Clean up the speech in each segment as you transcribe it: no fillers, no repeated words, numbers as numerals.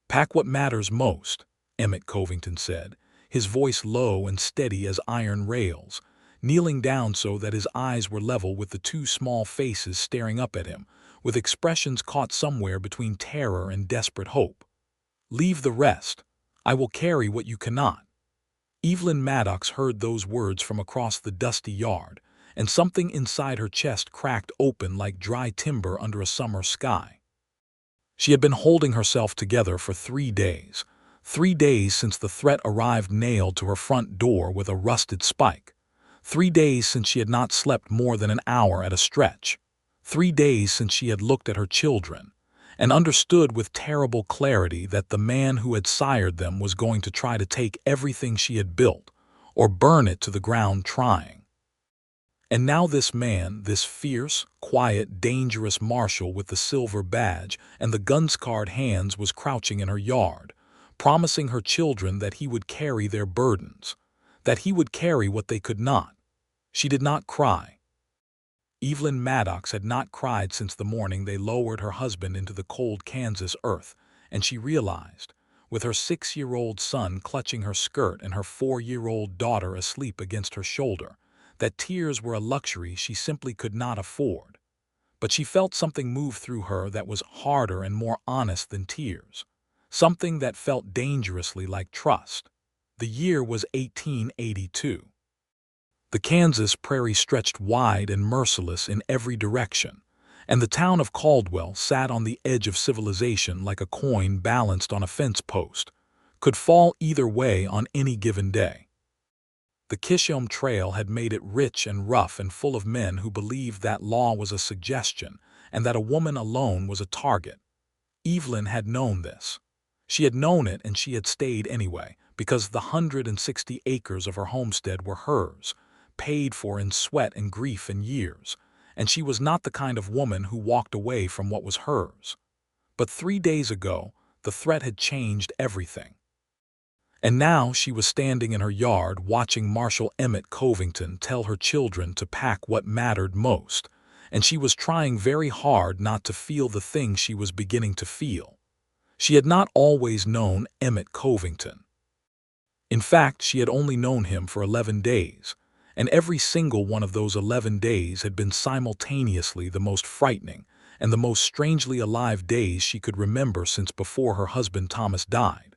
"Pack what matters most," Emmett Covington said, his voice low and steady as iron rails, kneeling down so that his eyes were level with the two small faces staring up at him, with expressions caught somewhere between terror and desperate hope. "Leave the rest. I will carry what you cannot." Evelyn Maddox heard those words from across the dusty yard, and something inside her chest cracked open like dry timber under a summer sky. She had been holding herself together for 3 days. 3 days since the threat arrived nailed to her front door with a rusted spike. 3 days since she had not slept more than an hour at a stretch. 3 days since she had looked at her children and understood with terrible clarity that the man who had sired them was going to try to take everything she had built, or burn it to the ground trying. And now this man, this fierce, quiet, dangerous marshal with the silver badge and the gun-scarred hands, was crouching in her yard, promising her children that he would carry their burdens, that he would carry what they could not. She did not cry. Evelyn Maddox had not cried since the morning they lowered her husband into the cold Kansas earth, and she realized, with her 6-year-old son clutching her skirt and her 4-year-old daughter asleep against her shoulder, that tears were a luxury she simply could not afford. But she felt something move through her that was harder and more honest than tears, something that felt dangerously like trust. The year was 1882. The Kansas prairie stretched wide and merciless in every direction, and the town of Caldwell sat on the edge of civilization like a coin balanced on a fence post, could fall either way on any given day. The Kishom Trail had made it rich and rough and full of men who believed that law was a suggestion and that a woman alone was a target. Evelyn had known this. She had known it, and she had stayed anyway, because the 160 acres of her homestead were hers, paid for in sweat and grief and years, and she was not the kind of woman who walked away from what was hers. But 3 days ago, the threat had changed everything. And now she was standing in her yard watching Marshal Emmett Covington tell her children to pack what mattered most, and she was trying very hard not to feel the thing she was beginning to feel. She had not always known Emmett Covington. In fact, she had only known him for 11 days, and every single one of those 11 days had been simultaneously the most frightening and the most strangely alive days she could remember since before her husband Thomas died.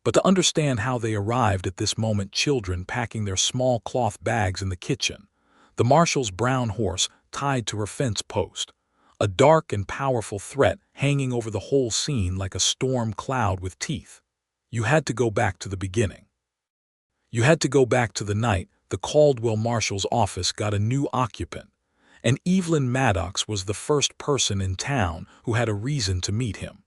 But to understand how they arrived at this moment, children packing their small cloth bags in the kitchen, the marshal's brown horse tied to her fence post, a dark and powerful threat hanging over the whole scene like a storm cloud with teeth, you had to go back to the beginning. You had to go back to the night the Caldwell Marshal's office got a new occupant, and Evelyn Maddox was the first person in town who had a reason to meet him.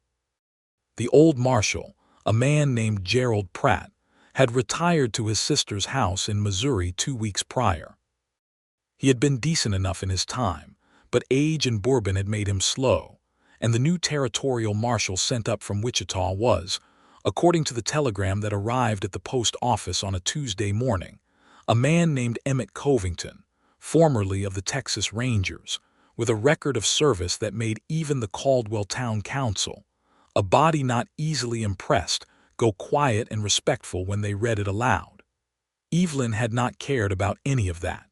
The old marshal, a man named Gerald Pratt, had retired to his sister's house in Missouri 2 weeks prior. He had been decent enough in his time, but age and bourbon had made him slow, and the new territorial marshal sent up from Wichita was, according to the telegram that arrived at the post office on a Tuesday morning, a man named Emmett Covington, formerly of the Texas Rangers, with a record of service that made even the Caldwell Town Council, a body not easily impressed, go quiet and respectful when they read it aloud. Evelyn had not cared about any of that.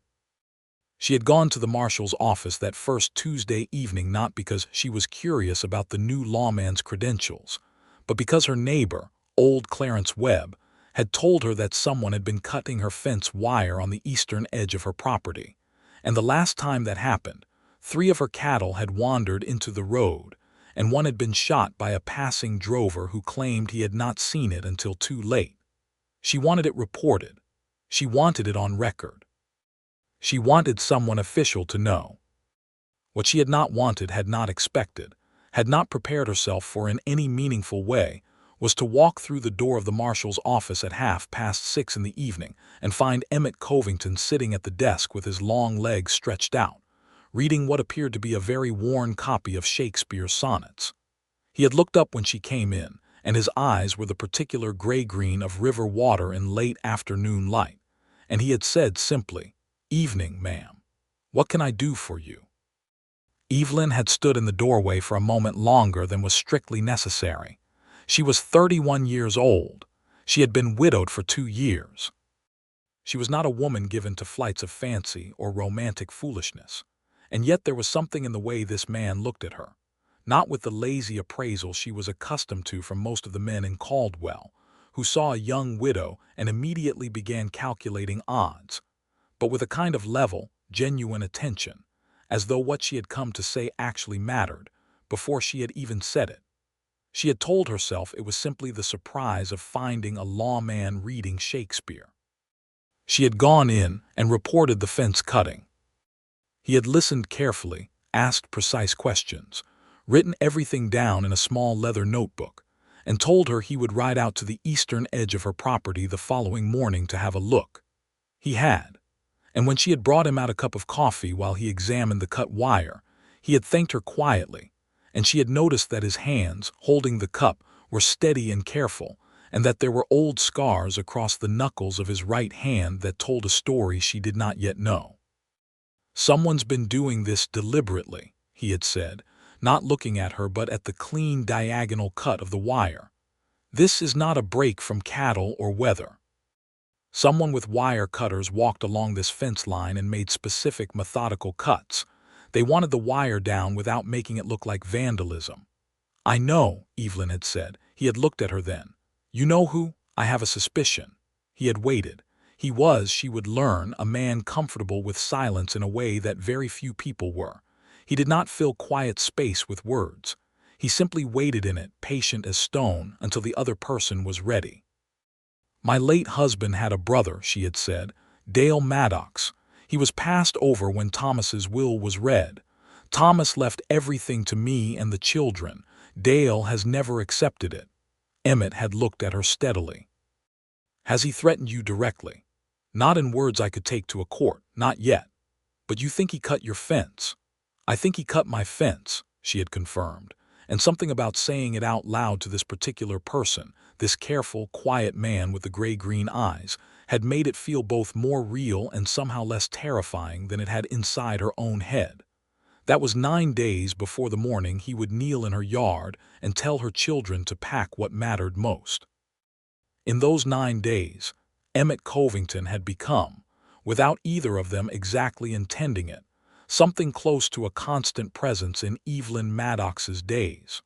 She had gone to the marshal's office that first Tuesday evening not because she was curious about the new lawman's credentials, but because her neighbor, old Clarence Webb, had told her that someone had been cutting her fence wire on the eastern edge of her property, and the last time that happened, 3 of her cattle had wandered into the road, and one had been shot by a passing drover who claimed he had not seen it until too late. She wanted it reported. She wanted it on record. She wanted someone official to know. What she had not wanted, had not expected, had not prepared herself for in any meaningful way, was to walk through the door of the marshal's office at 6:30 in the evening and find Emmett Covington sitting at the desk with his long legs stretched out, reading what appeared to be a very worn copy of Shakespeare's sonnets. He had looked up when she came in, and his eyes were the particular gray-green of river water in late afternoon light, and he had said simply, "Evening, ma'am. What can I do for you?" Evelyn had stood in the doorway for a moment longer than was strictly necessary, She was 31 years old. She had been widowed for 2 years. She was not a woman given to flights of fancy or romantic foolishness. And yet there was something in the way this man looked at her. Not with the lazy appraisal she was accustomed to from most of the men in Caldwell, who saw a young widow and immediately began calculating odds, but with a kind of level, genuine attention, as though what she had come to say actually mattered, before she had even said it. She had told herself it was simply the surprise of finding a lawman reading Shakespeare. She had gone in and reported the fence cutting. He had listened carefully, asked precise questions, written everything down in a small leather notebook, and told her he would ride out to the eastern edge of her property the following morning to have a look. He had, and when she had brought him out a cup of coffee while he examined the cut wire, he had thanked her quietly, and she had noticed that his hands, holding the cup, were steady and careful, and that there were old scars across the knuckles of his right hand that told a story she did not yet know. "Someone's been doing this deliberately," he had said, not looking at her but at the clean diagonal cut of the wire. "This is not a break from cattle or weather. Someone with wire cutters walked along this fence line and made specific methodical cuts. They wanted the wire down without making it look like vandalism." "I know," Evelyn had said. He had looked at her then. "You know who? I have a suspicion." He had waited. He was, she would learn, a man comfortable with silence in a way that very few people were. He did not fill quiet space with words. He simply waited in it, patient as stone, until the other person was ready. "My late husband had a brother," she had said, "Dale Maddox. He was passed over when Thomas's will was read. Thomas left everything to me and the children. Dale has never accepted it." Emmett had looked at her steadily. "Has he threatened you directly?" "Not in words I could take to a court, not yet." "But you think he cut your fence?" "I think he cut my fence," she had confirmed, and something about saying it out loud to this particular person, this careful, quiet man with the gray-green eyes, had made it feel both more real and somehow less terrifying than it had inside her own head. That was 9 days before the morning he would kneel in her yard and tell her children to pack what mattered most. In those 9 days, Emmett Covington had become, without either of them exactly intending it, something close to a constant presence in Evelyn Maddox's days.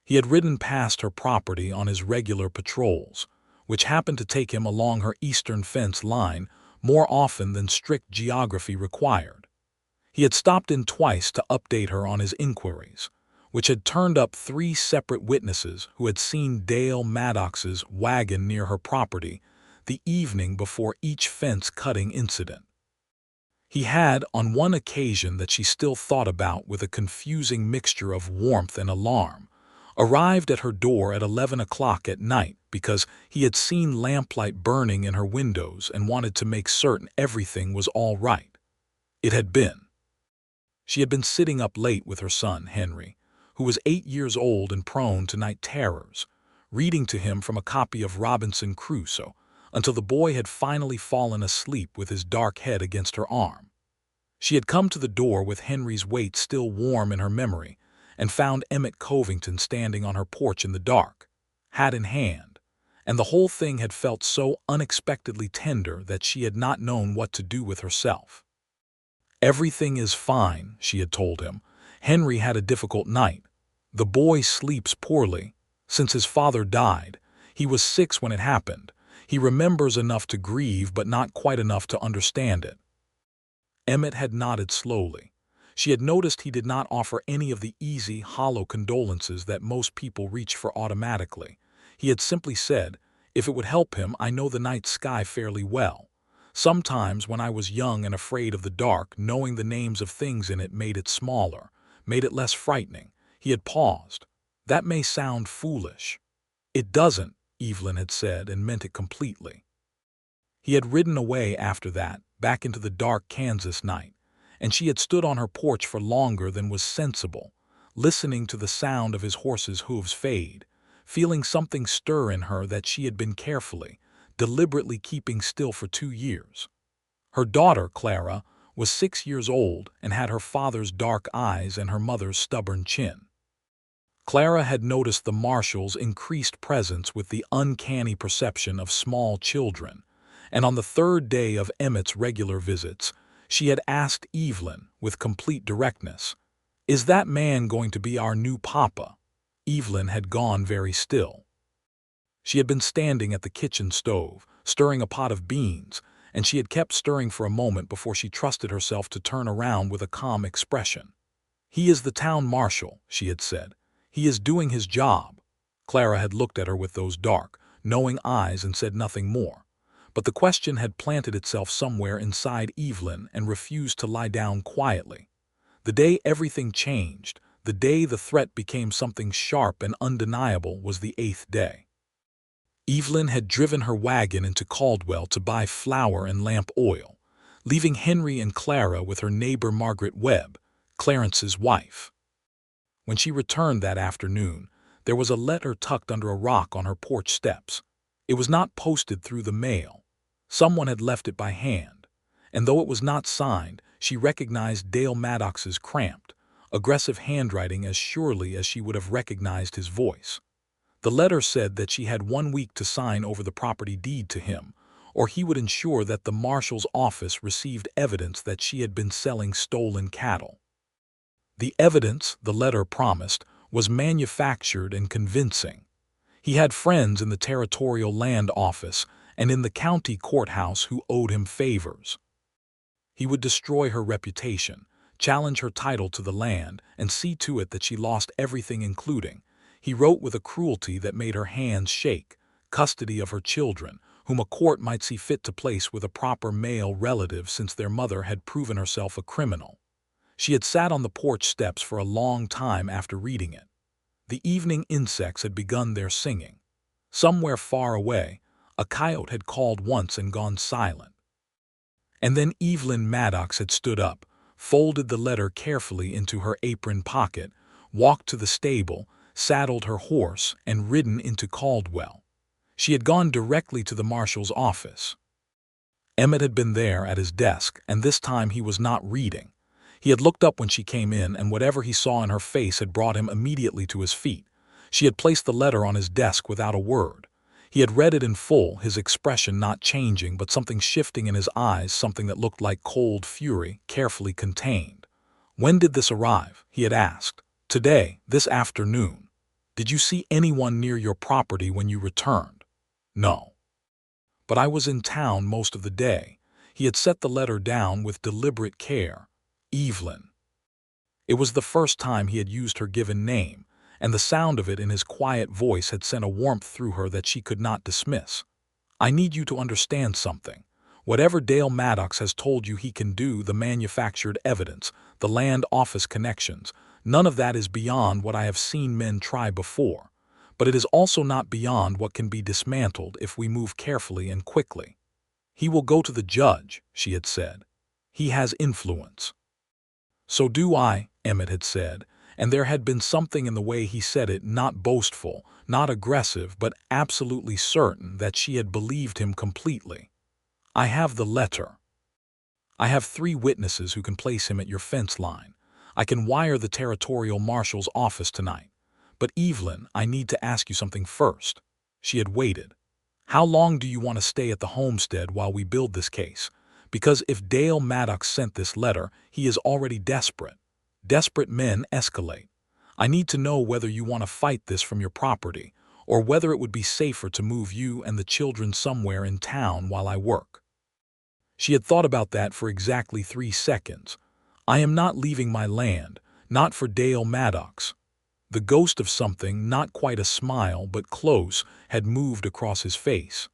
He had ridden past her property on his regular patrols, which happened to take him along her eastern fence line more often than strict geography required. He had stopped in twice to update her on his inquiries, which had turned up 3 separate witnesses who had seen Dale Maddox's wagon near her property the evening before each fence-cutting incident. He had, on one occasion that she still thought about with a confusing mixture of warmth and alarm, arrived at her door at 11 o'clock at night because he had seen lamplight burning in her windows and wanted to make certain everything was all right. It had been. She had been sitting up late with her son, Henry, who was 8 years old and prone to night terrors, reading to him from a copy of Robinson Crusoe, until the boy had finally fallen asleep with his dark head against her arm. She had come to the door with Henry's weight still warm in her memory, and found Emmett Covington standing on her porch in the dark, hat in hand, and the whole thing had felt so unexpectedly tender that she had not known what to do with herself. "Everything is fine," she had told him. "Henry had a difficult night. The boy sleeps poorly. Since his father died, he was 6 when it happened. He remembers enough to grieve but not quite enough to understand it." Emmett had nodded slowly. She had noticed he did not offer any of the easy, hollow condolences that most people reach for automatically. He had simply said, "If it would help him, I know the night sky fairly well. Sometimes when I was young and afraid of the dark, knowing the names of things in it made it smaller, made it less frightening." He had paused. "That may sound foolish." "It doesn't," Evelyn had said, and meant it completely. He had ridden away after that, back into the dark Kansas night, and she had stood on her porch for longer than was sensible, listening to the sound of his horse's hooves fade, feeling something stir in her that she had been carefully, deliberately keeping still for 2 years. Her daughter, Clara, was 6 years old and had her father's dark eyes and her mother's stubborn chin. Clara had noticed the Marshal's increased presence with the uncanny perception of small children, and on the third day of Emmett's regular visits, she had asked Evelyn with complete directness, "Is that man going to be our new papa?" Evelyn had gone very still. She had been standing at the kitchen stove, stirring a pot of beans, and she had kept stirring for a moment before she trusted herself to turn around with a calm expression. "He is the town marshal," she had said. "He is doing his job." Clara had looked at her with those dark, knowing eyes and said nothing more. But the question had planted itself somewhere inside Evelyn and refused to lie down quietly. The day everything changed, the day the threat became something sharp and undeniable, was the 8th day. Evelyn had driven her wagon into Caldwell to buy flour and lamp oil, leaving Henry and Clara with her neighbor Margaret Webb, Clarence's wife. When she returned that afternoon, there was a letter tucked under a rock on her porch steps. It was not posted through the mail. Someone had left it by hand, and though it was not signed, she recognized Dale Maddox's cramped, aggressive handwriting as surely as she would have recognized his voice. The letter said that she had 1 week to sign over the property deed to him, or he would ensure that the marshal's office received evidence that she had been selling stolen cattle. The evidence, the letter promised, was manufactured and convincing. He had friends in the Territorial Land Office and in the county courthouse who owed him favors. He would destroy her reputation, challenge her title to the land, and see to it that she lost everything, including, he wrote with a cruelty that made her hands shake, custody of her children, whom a court might see fit to place with a proper male relative since their mother had proven herself a criminal. She had sat on the porch steps for a long time after reading it. The evening insects had begun their singing. Somewhere far away, a coyote had called once and gone silent. And then Evelyn Maddox had stood up, folded the letter carefully into her apron pocket, walked to the stable, saddled her horse, and ridden into Caldwell. She had gone directly to the marshal's office. Emmett had been there at his desk, and this time he was not reading. He had looked up when she came in, and whatever he saw in her face had brought him immediately to his feet. She had placed the letter on his desk without a word. He had read it in full, his expression not changing, but something shifting in his eyes, something that looked like cold fury, carefully contained. "When did this arrive?" he had asked. "Today, this afternoon. Did you see anyone near your property when you returned?" "No." "But I was in town most of the day." He had set the letter down with deliberate care. "Evelyn." It was the first time he had used her given name, and the sound of it in his quiet voice had sent a warmth through her that she could not dismiss. "I need you to understand something. Whatever Dale Maddox has told you he can do, the manufactured evidence, the land office connections, none of that is beyond what I have seen men try before. But it is also not beyond what can be dismantled if we move carefully and quickly. He will go to the judge," she had said. "He has influence." "So do I," Emmett had said, and there had been something in the way he said it, not boastful, not aggressive, but absolutely certain that she had believed him completely. "I have the letter. I have 3 witnesses who can place him at your fence line. I can wire the Territorial Marshal's office tonight. But Evelyn, I need to ask you something first." She had waited. "How long do you want to stay at the homestead while we build this case? Because if Dale Maddox sent this letter, he is already desperate. Desperate men escalate. I need to know whether you want to fight this from your property, or whether it would be safer to move you and the children somewhere in town while I work." She had thought about that for exactly 3 seconds. "I am not leaving my land, not for Dale Maddox." The ghost of something, not quite a smile but close, had moved across his face.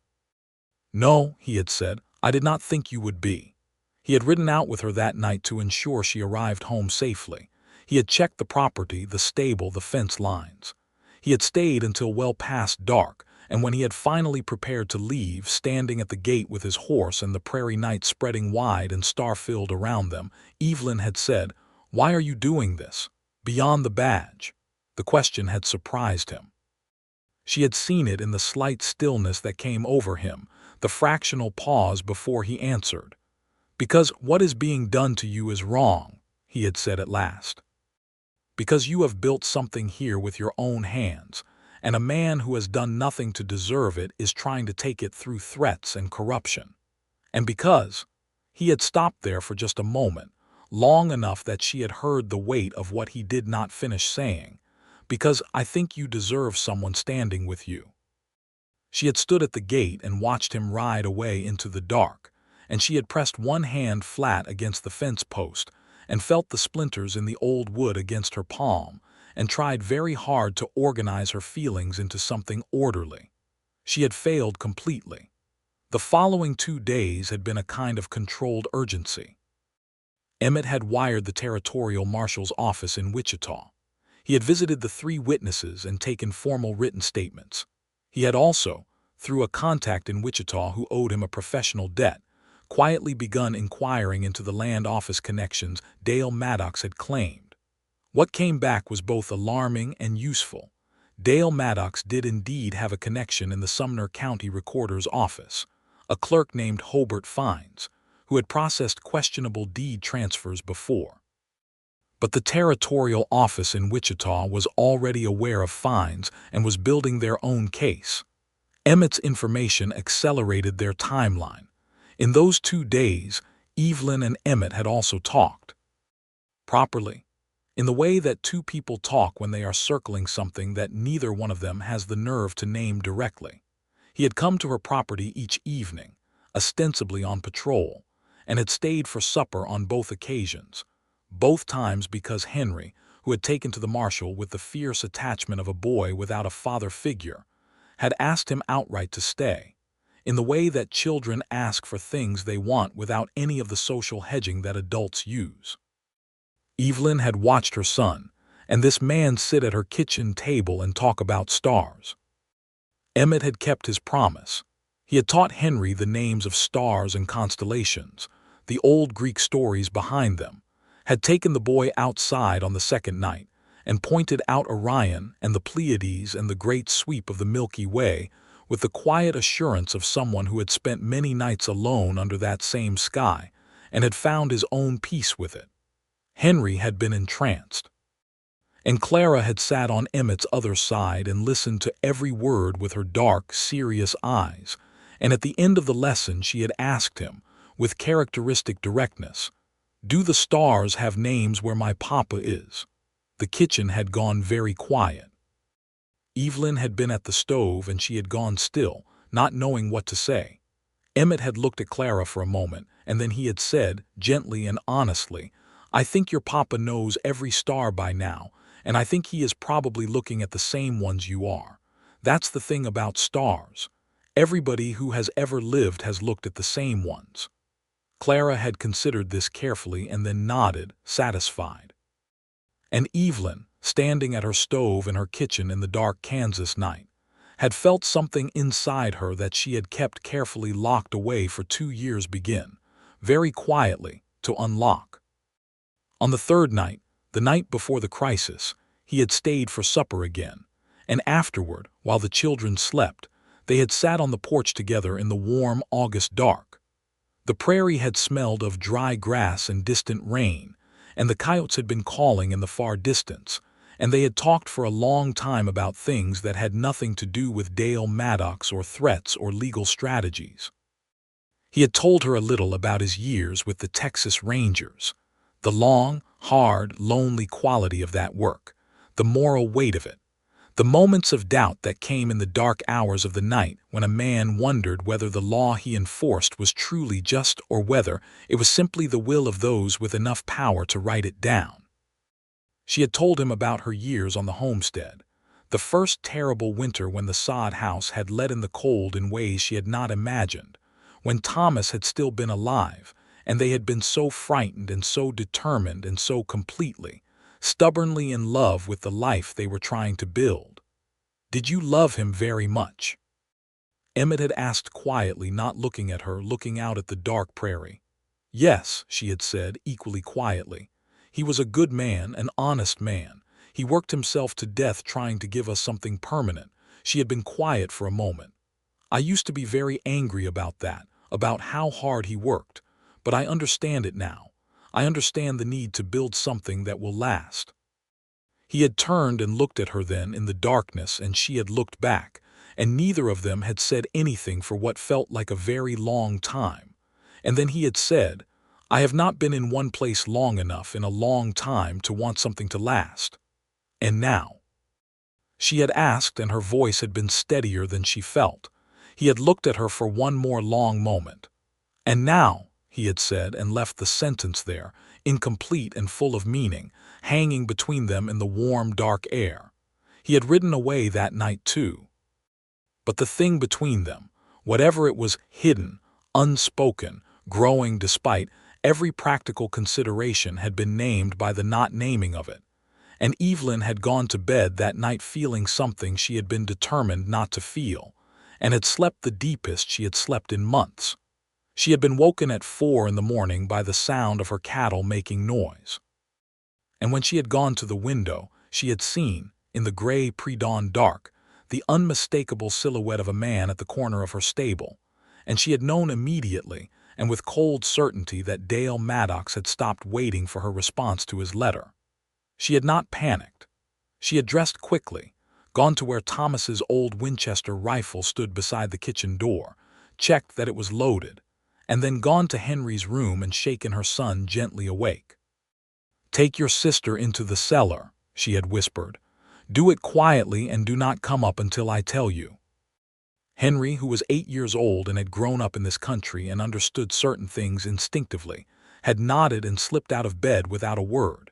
"No," he had said, "I did not think you would be." He had ridden out with her that night to ensure she arrived home safely. He had checked the property, the stable, the fence lines. He had stayed until well past dark, and when he had finally prepared to leave, standing at the gate with his horse and the prairie night spreading wide and star-filled around them, Evelyn had said, "Why are you doing this? Beyond the badge?" The question had surprised him. She had seen it in the slight stillness that came over him, the fractional pause before he answered. "Because what is being done to you is wrong," he had said at last. Because you have built something here with your own hands, and a man who has done nothing to deserve it is trying to take it through threats and corruption. And because he had stopped there for just a moment, long enough that she had heard the weight of what he did not finish saying, because I think you deserve someone standing with you. She had stood at the gate and watched him ride away into the dark, and she had pressed one hand flat against the fence post and felt the splinters in the old wood against her palm, and tried very hard to organize her feelings into something orderly. She had failed completely. The following 2 days had been a kind of controlled urgency. Emmett had wired the territorial marshal's office in Wichita. He had visited the 3 witnesses and taken formal written statements. He had also, through a contact in Wichita who owed him a professional debt, quietly begun inquiring into the land office connections Dale Maddox had claimed. What came back was both alarming and useful. Dale Maddox did indeed have a connection in the Sumner County Recorder's office, a clerk named Hobart Fines, who had processed questionable deed transfers before. But the territorial office in Wichita was already aware of Fines and was building their own case. Emmett's information accelerated their timeline. In those 2 days, Evelyn and Emmett had also talked. Properly, in the way that 2 people talk when they are circling something that neither one of them has the nerve to name directly. He had come to her property each evening, ostensibly on patrol, and had stayed for supper on both occasions, both times because Henry, who had taken to the marshal with the fierce attachment of a boy without a father figure, had asked him outright to stay, in the way that children ask for things they want without any of the social hedging that adults use. Evelyn had watched her son and this man sit at her kitchen table and talk about stars. Emmett had kept his promise. He had taught Henry the names of stars and constellations, the old Greek stories behind them, had taken the boy outside on the second night, and pointed out Orion and the Pleiades and the great sweep of the Milky Way with the quiet assurance of someone who had spent many nights alone under that same sky and had found his own peace with it. Henry had been entranced. And Clara had sat on Emmett's other side and listened to every word with her dark, serious eyes, and at the end of the lesson she had asked him, with characteristic directness, "Do the stars have names where my papa is?" The kitchen had gone very quiet. Evelyn had been at the stove and she had gone still, not knowing what to say. Emmett had looked at Clara for a moment, and then he had said, gently and honestly, "I think your papa knows every star by now, and I think he is probably looking at the same ones you are. That's the thing about stars. Everybody who has ever lived has looked at the same ones." Clara had considered this carefully and then nodded, satisfied. And Evelyn, standing at her stove in her kitchen in the dark Kansas night, had felt something inside her that she had kept carefully locked away for 2 years begin, very quietly, to unlock. On the 3rd night, the night before the crisis, he had stayed for supper again, and afterward, while the children slept, they had sat on the porch together in the warm August dark. The prairie had smelled of dry grass and distant rain, and the coyotes had been calling in the far distance, and they had talked for a long time about things that had nothing to do with Dale Maddox or threats or legal strategies. He had told her a little about his years with the Texas Rangers, the long, hard, lonely quality of that work, the moral weight of it, the moments of doubt that came in the dark hours of the night when a man wondered whether the law he enforced was truly just or whether it was simply the will of those with enough power to write it down. She had told him about her years on the homestead, the first terrible winter when the sod house had let in the cold in ways she had not imagined, when Thomas had still been alive, and they had been so frightened and so determined and so completely, stubbornly in love with the life they were trying to build. "Did you love him very much?" Emmett had asked quietly, not looking at her, looking out at the dark prairie. "Yes," she had said, equally quietly. "He was a good man, an honest man. He worked himself to death trying to give us something permanent." She had been quiet for a moment. "I used to be very angry about that, about how hard he worked, but I understand it now. I understand the need to build something that will last." He had turned and looked at her then in the darkness, and she had looked back, and neither of them had said anything for what felt like a very long time. And then he had said, "I have not been in one place long enough in a long time to want something to last. And now?" She had asked, and her voice had been steadier than she felt. He had looked at her for one more long moment. "And now," he had said, and left the sentence there, incomplete and full of meaning, hanging between them in the warm, dark air. He had ridden away that night too. But the thing between them, whatever it was, hidden, unspoken, growing despite every practical consideration, had been named by the not naming of it. And Evelyn had gone to bed that night feeling something she had been determined not to feel, and had slept the deepest she had slept in months. She had been woken at 4 in the morning by the sound of her cattle making noise. And when she had gone to the window, she had seen, in the gray pre-dawn dark, the unmistakable silhouette of a man at the corner of her stable, and she had known immediately and with cold certainty that Dale Maddox had stopped waiting for her response to his letter. She had not panicked. She had dressed quickly, gone to where Thomas's old Winchester rifle stood beside the kitchen door, checked that it was loaded, and then gone to Henry's room and shaken her son gently awake. "Take your sister into the cellar," she had whispered. "Do it quietly and do not come up until I tell you." Henry, who was 8 years old and had grown up in this country and understood certain things instinctively, had nodded and slipped out of bed without a word.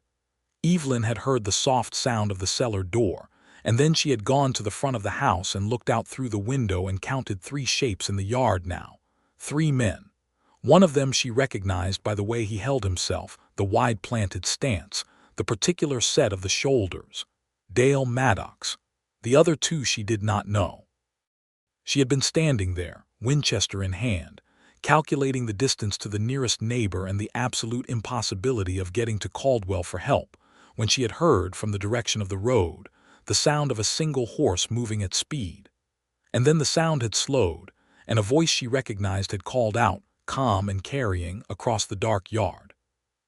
Evelyn had heard the soft sound of the cellar door, and then she had gone to the front of the house and looked out through the window and counted 3 shapes in the yard now. 3 men. One of them she recognized by the way he held himself, the wide-planted stance, the particular set of the shoulders. Dale Maddox. The other 2 she did not know. She had been standing there, Winchester in hand, calculating the distance to the nearest neighbor and the absolute impossibility of getting to Caldwell for help, when she had heard, from the direction of the road, the sound of a single horse moving at speed. And then the sound had slowed, and a voice she recognized had called out, calm and carrying, across the dark yard.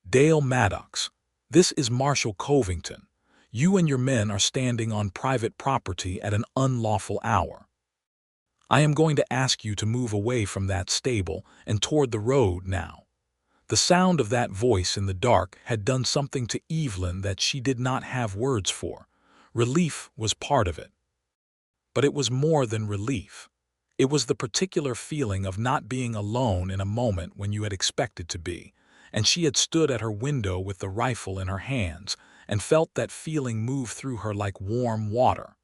"Dale Maddox, this is Marshal Covington. You and your men are standing on private property at an unlawful hour. I am going to ask you to move away from that stable and toward the road now." The sound of that voice in the dark had done something to Evelyn that she did not have words for. Relief was part of it. But it was more than relief. It was the particular feeling of not being alone in a moment when you had expected to be, and she had stood at her window with the rifle in her hands and felt that feeling move through her like warm water.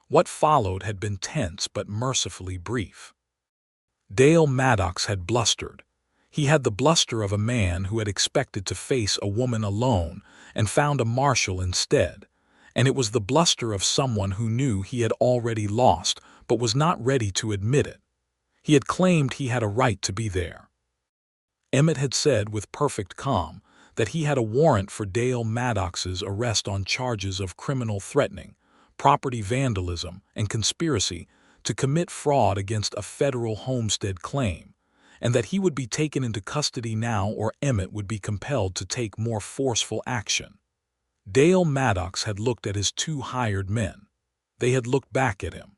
What followed had been tense but mercifully brief. Dale Maddox had blustered. He had the bluster of a man who had expected to face a woman alone and found a marshal instead, and it was the bluster of someone who knew he had already lost but was not ready to admit it. He had claimed he had a right to be there. Emmett had said with perfect calm that he had a warrant for Dale Maddox's arrest on charges of criminal threatening, property vandalism, and conspiracy to commit fraud against a federal homestead claim, and that he would be taken into custody now or Emmett would be compelled to take more forceful action. Dale Maddox had looked at his 2 hired men. They had looked back at him.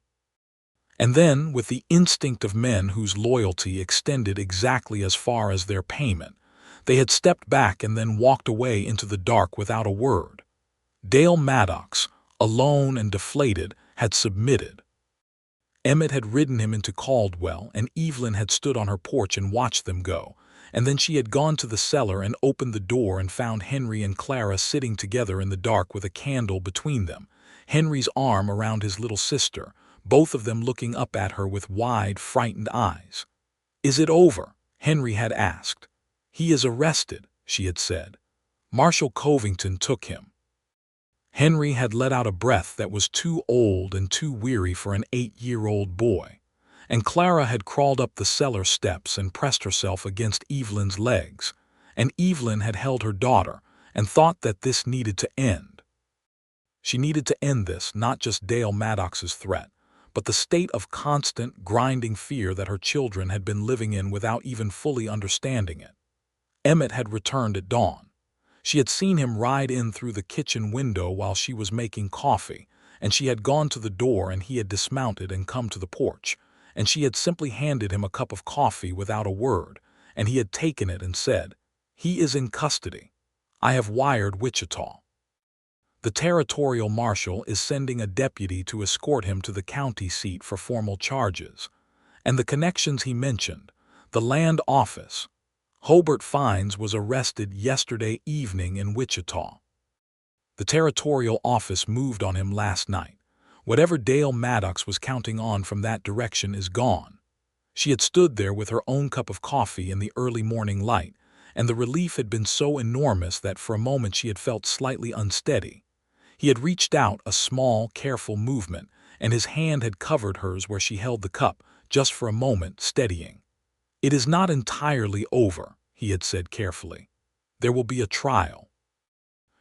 And then, with the instinct of men whose loyalty extended exactly as far as their payment, they had stepped back and then walked away into the dark without a word. Dale Maddox, alone and deflated, had submitted. Emmett had ridden him into Caldwell, and Evelyn had stood on her porch and watched them go, and then she had gone to the cellar and opened the door and found Henry and Clara sitting together in the dark with a candle between them, Henry's arm around his little sister, both of them looking up at her with wide, frightened eyes. "Is it over?" Henry had asked. "He is arrested," she had said. "Marshal Covington took him." Henry had let out a breath that was too old and too weary for an 8-year-old boy, and Clara had crawled up the cellar steps and pressed herself against Evelyn's legs, and Evelyn had held her daughter and thought that this needed to end. She needed to end this, not just Dale Maddox's threat, but the state of constant, grinding fear that her children had been living in without even fully understanding it. Emmett had returned at dawn. She had seen him ride in through the kitchen window while she was making coffee, and she had gone to the door and he had dismounted and come to the porch, and she had simply handed him a cup of coffee without a word, and he had taken it and said, "He is in custody. I have wired Wichita. The territorial marshal is sending a deputy to escort him to the county seat for formal charges." And the connections he mentioned, the land office. Hobart Fines was arrested yesterday evening in Wichita. The territorial office moved on him last night. Whatever Dale Maddox was counting on from that direction is gone. She had stood there with her own cup of coffee in the early morning light, and the relief had been so enormous that for a moment she had felt slightly unsteady. He had reached out, a small, careful movement, and his hand had covered hers where she held the cup, just for a moment, steadying. "It is not entirely over," he had said carefully. "There will be a trial.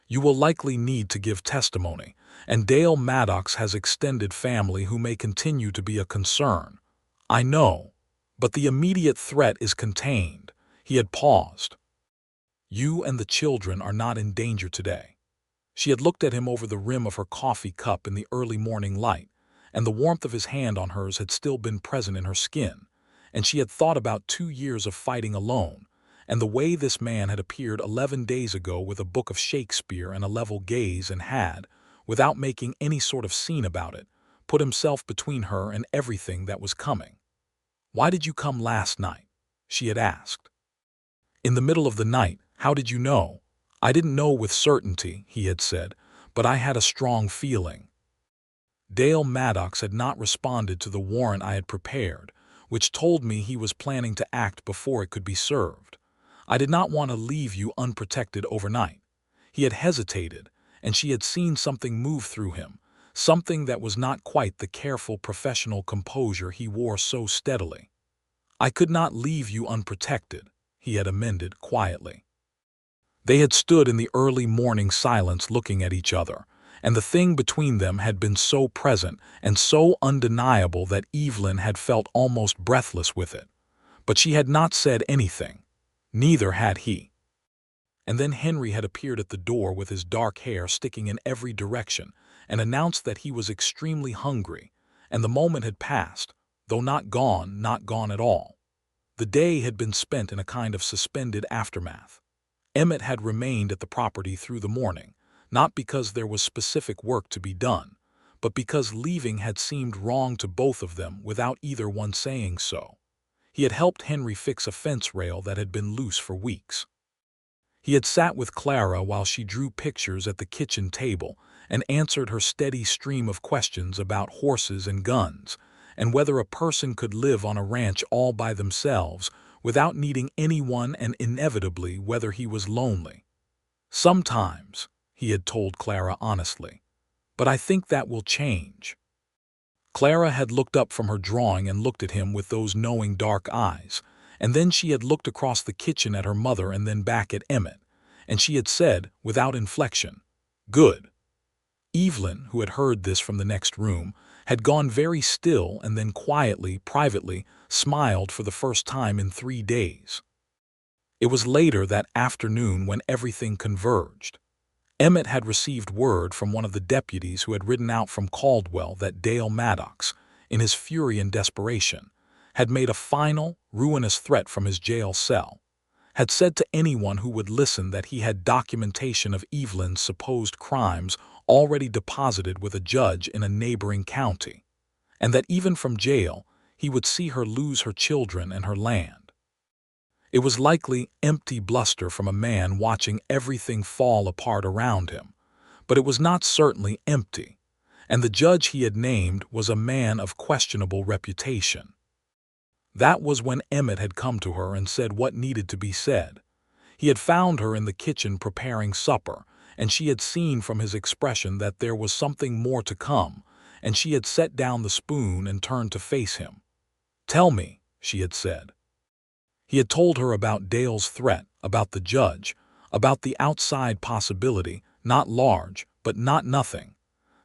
You will likely need to give testimony, and Dale Maddox has extended family who may continue to be a concern. I know, but the immediate threat is contained." He had paused. "You and the children are not in danger today." She had looked at him over the rim of her coffee cup in the early morning light, and the warmth of his hand on hers had still been present in her skin, and she had thought about 2 years of fighting alone, and the way this man had appeared 11 days ago with a book of Shakespeare and a level gaze and had, without making any sort of scene about it, put himself between her and everything that was coming. "Why did you come last night?" she had asked. "In the middle of the night. How did you know?" "I didn't know with certainty," he had said, "but I had a strong feeling." Dale Maddox had not responded to the warrant I had prepared, which told me he was planning to act before it could be served. I did not want to leave you unprotected overnight. He had hesitated, and she had seen something move through him, something that was not quite the careful professional composure he wore so steadily. "I could not leave you unprotected," he had amended quietly. They had stood in the early morning silence looking at each other, and the thing between them had been so present and so undeniable that Evelyn had felt almost breathless with it. But she had not said anything. Neither had he. And then Henry had appeared at the door with his dark hair sticking in every direction and announced that he was extremely hungry, and the moment had passed, though not gone at all. The day had been spent in a kind of suspended aftermath. Emmett had remained at the property through the morning, not because there was specific work to be done, but because leaving had seemed wrong to both of them without either one saying so. He had helped Henry fix a fence rail that had been loose for weeks. He had sat with Clara while she drew pictures at the kitchen table and answered her steady stream of questions about horses and guns, and whether a person could live on a ranch all by themselves without needing anyone, and inevitably whether he was lonely. "Sometimes," he had told Clara honestly, "but I think that will change." Clara had looked up from her drawing and looked at him with those knowing dark eyes, and then she had looked across the kitchen at her mother and then back at Emmett, and she had said, without inflection, "Good." Evelyn, who had heard this from the next room, had gone very still and then quietly, privately, smiled for the first time in 3 days. It was later that afternoon when everything converged. Emmett had received word from one of the deputies who had ridden out from Caldwell that Dale Maddox, in his fury and desperation, had made a final, ruinous threat from his jail cell, had said to anyone who would listen that he had documentation of Evelyn's supposed crimes already deposited with a judge in a neighboring county, and that even from jail he would see her lose her children and her land. It was likely empty bluster from a man watching everything fall apart around him, but it was not certainly empty, and the judge he had named was a man of questionable reputation. That was when Emmett had come to her and said what needed to be said. He had found her in the kitchen preparing supper, and she had seen from his expression that there was something more to come, and she had set down the spoon and turned to face him. "Tell me," she had said. He had told her about Dale's threat, about the judge, about the outside possibility, not large, but not nothing,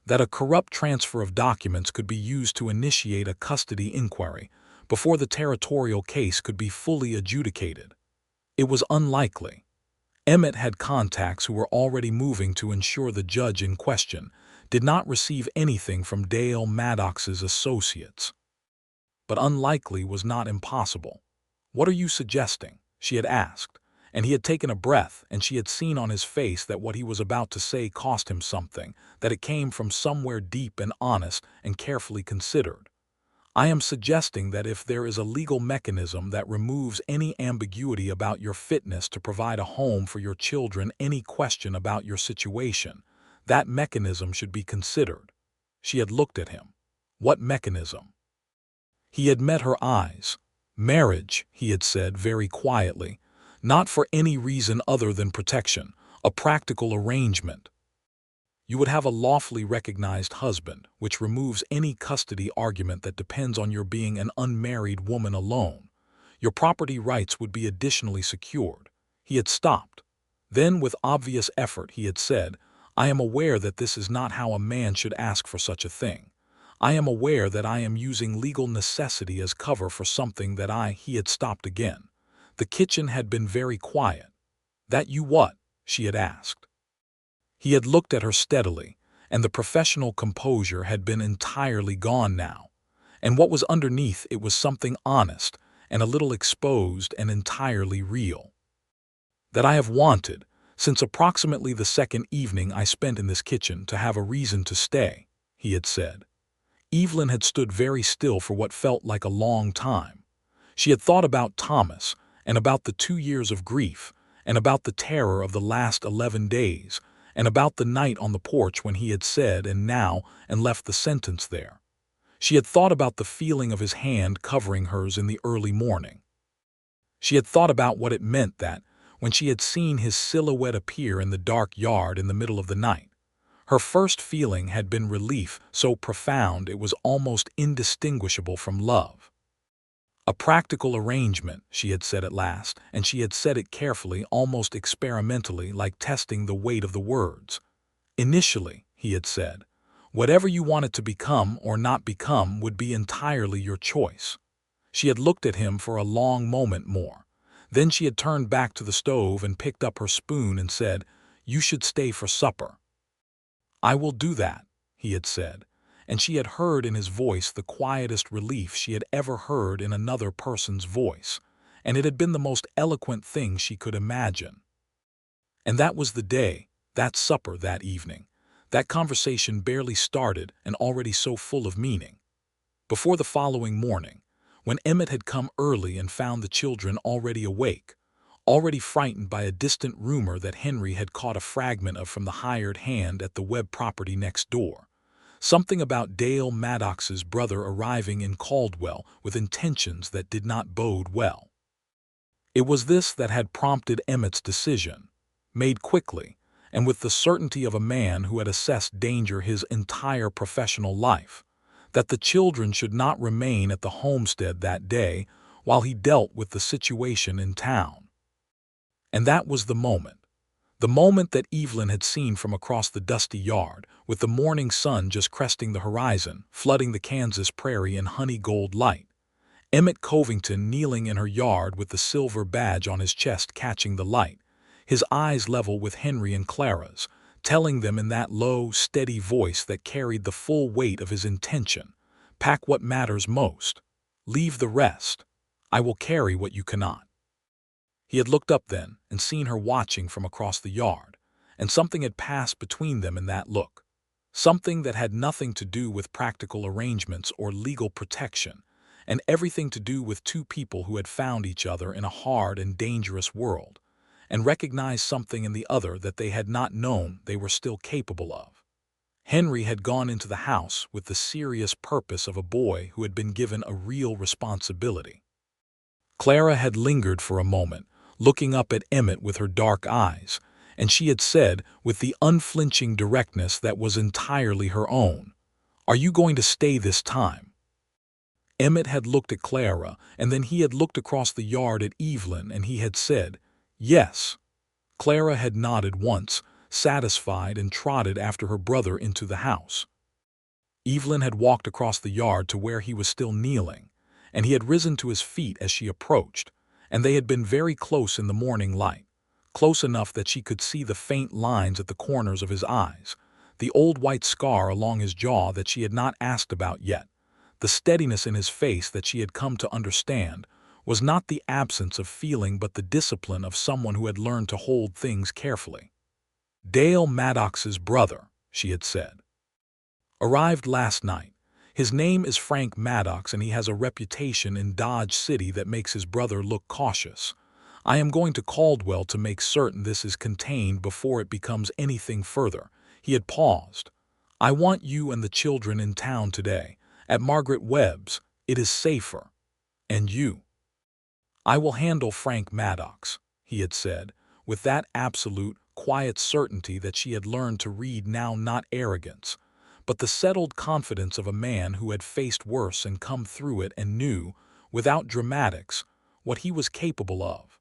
that a corrupt transfer of documents could be used to initiate a custody inquiry before the territorial case could be fully adjudicated. It was unlikely. Emmett had contacts who were already moving to ensure the judge in question did not receive anything from Dale Maddox's associates. But unlikely was not impossible. "What are you suggesting?" she had asked, and he had taken a breath, and she had seen on his face that what he was about to say cost him something, that it came from somewhere deep and honest and carefully considered. "I am suggesting that if there is a legal mechanism that removes any ambiguity about your fitness to provide a home for your children, any question about your situation, that mechanism should be considered." She had looked at him. What mechanism? He had met her eyes. "Marriage," he had said very quietly, "not for any reason other than protection, a practical arrangement. You would have a lawfully recognized husband, which removes any custody argument that depends on your being an unmarried woman alone. Your property rights would be additionally secured." He had stopped. Then, with obvious effort, he had said, "I am aware that this is not how a man should ask for such a thing. I am aware that I am using legal necessity as cover for something that He had stopped again. The kitchen had been very quiet. "That you what?" she had asked. He had looked at her steadily, and the professional composure had been entirely gone now. And what was underneath it was something honest and a little exposed and entirely real. "That I have wanted, since approximately the second evening I spent in this kitchen, to have a reason to stay," he had said. Evelyn had stood very still for what felt like a long time. She had thought about Thomas, and about the 2 years of grief, and about the terror of the last 11 days, and about the night on the porch when he had said "and now" and left the sentence there. She had thought about the feeling of his hand covering hers in the early morning. She had thought about what it meant that, when she had seen his silhouette appear in the dark yard in the middle of the night, her first feeling had been relief so profound it was almost indistinguishable from love. "A practical arrangement," she had said at last, and she had said it carefully, almost experimentally, like testing the weight of the words. "Initially," he had said, "whatever you wanted to become or not become would be entirely your choice." She had looked at him for a long moment more. Then she had turned back to the stove and picked up her spoon and said, "You should stay for supper." "I will do that," he had said, and she had heard in his voice the quietest relief she had ever heard in another person's voice, and it had been the most eloquent thing she could imagine. And that was the day, that supper that evening, that conversation barely started and already so full of meaning. Before the following morning, when Emmett had come early and found the children already awake, already frightened by a distant rumor that Henry had caught a fragment of from the hired hand at the Webb property next door, something about Dale Maddox's brother arriving in Caldwell with intentions that did not bode well. It was this that had prompted Emmett's decision, made quickly, and with the certainty of a man who had assessed danger his entire professional life, that the children should not remain at the homestead that day while he dealt with the situation in town. And that was the moment that Evelyn had seen from across the dusty yard, with the morning sun just cresting the horizon, flooding the Kansas prairie in honey-gold light. Emmett Covington kneeling in her yard with the silver badge on his chest catching the light, his eyes level with Henry and Clara's, telling them in that low, steady voice that carried the full weight of his intention, "Pack what matters most. Leave the rest. I will carry what you cannot." He had looked up then and seen her watching from across the yard, and something had passed between them in that look, something that had nothing to do with practical arrangements or legal protection, and everything to do with two people who had found each other in a hard and dangerous world, and recognized something in the other that they had not known they were still capable of. Henry had gone into the house with the serious purpose of a boy who had been given a real responsibility. Clara had lingered for a moment, looking up at Emmett with her dark eyes, and she had said, with the unflinching directness that was entirely her own, "Are you going to stay this time?" Emmett had looked at Clara, and then he had looked across the yard at Evelyn, and he had said, "Yes." Clara had nodded once, satisfied, and trotted after her brother into the house. Evelyn had walked across the yard to where he was still kneeling, and he had risen to his feet as she approached, and they had been very close in the morning light, close enough that she could see the faint lines at the corners of his eyes, the old white scar along his jaw that she had not asked about yet. The steadiness in his face that she had come to understand was not the absence of feeling but the discipline of someone who had learned to hold things carefully. "Dale Maddox's brother," she had said. "Arrived last night. His name is Frank Maddox and he has a reputation in Dodge City that makes his brother look cautious. I am going to Caldwell to make certain this is contained before it becomes anything further." He had paused. "I want you and the children in town today. At Margaret Webb's. It is safer. And you." "I will handle Frank Maddox," he had said, with that absolute, quiet certainty that she had learned to read now, not arrogance, but the settled confidence of a man who had faced worse and come through it and knew, without dramatics, what he was capable of.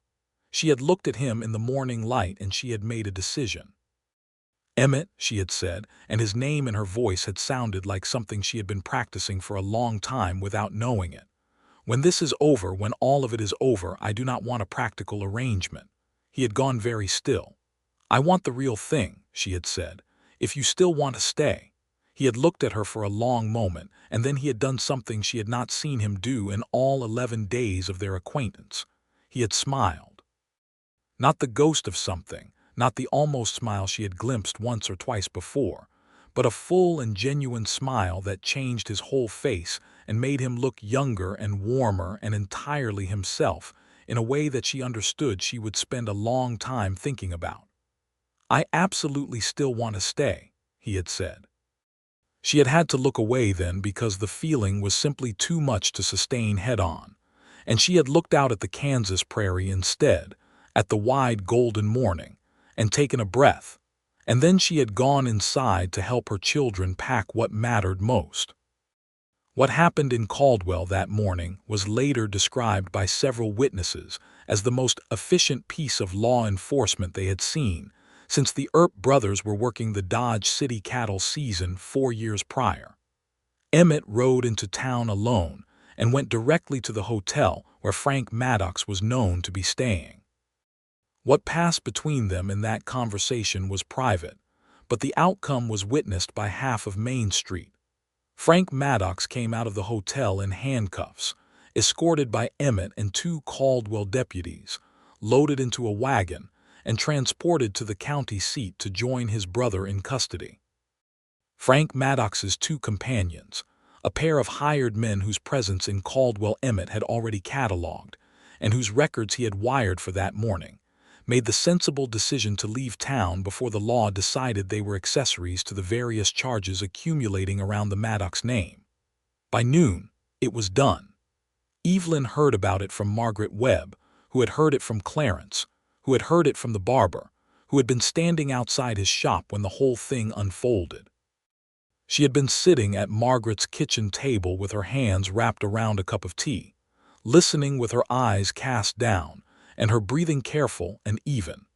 She had looked at him in the morning light and she had made a decision. "Emmett," she had said, and his name in her voice had sounded like something she had been practicing for a long time without knowing it. "When this is over, when all of it is over, I do not want a practical arrangement." He had gone very still. "I want the real thing," she had said, "if you still want to stay." He had looked at her for a long moment, and then he had done something she had not seen him do in all 11 days of their acquaintance. He had smiled. Not the ghost of something, not the almost smile she had glimpsed once or twice before, but a full and genuine smile that changed his whole face and made him look younger and warmer and entirely himself in a way that she understood she would spend a long time thinking about. "I absolutely still want to stay," he had said. She had had to look away then because the feeling was simply too much to sustain head-on, and she had looked out at the Kansas prairie instead, at the wide golden morning, and taken a breath, and then she had gone inside to help her children pack what mattered most. What happened in Caldwell that morning was later described by several witnesses as the most efficient piece of law enforcement they had seen since the Earp brothers were working the Dodge City cattle season 4 years prior. Emmett rode into town alone and went directly to the hotel where Frank Maddox was known to be staying. What passed between them in that conversation was private, but the outcome was witnessed by half of Main Street. Frank Maddox came out of the hotel in handcuffs, escorted by Emmett and 2 Caldwell deputies, loaded into a wagon, and transported to the county seat to join his brother in custody. Frank Maddox's 2 companions, a pair of hired men whose presence in Caldwell Emmett had already catalogued, and whose records he had wired for that morning, made the sensible decision to leave town before the law decided they were accessories to the various charges accumulating around the Maddox name. By noon, it was done. Evelyn heard about it from Margaret Webb, who had heard it from Clarence, who had heard it from the barber, who had been standing outside his shop when the whole thing unfolded. She had been sitting at Margaret's kitchen table with her hands wrapped around a cup of tea, listening with her eyes cast down, and her breathing careful and even.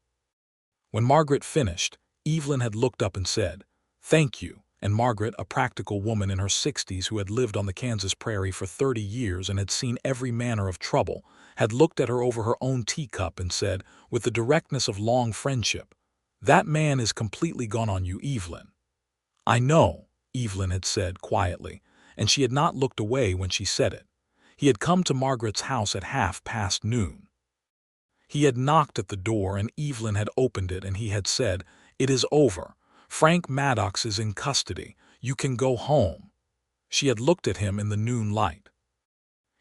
When Margaret finished, Evelyn had looked up and said, "Thank you," and Margaret, a practical woman in her 60s who had lived on the Kansas prairie for 30 years and had seen every manner of trouble, had looked at her over her own teacup and said, with the directness of long friendship, "That man is completely gone on you, Evelyn." "I know," Evelyn had said quietly, and she had not looked away when she said it. He had come to Margaret's house at 12:30. He had knocked at the door and Evelyn had opened it and he had said, "It is over. Frank Maddox is in custody. You can go home." She had looked at him in the noon light.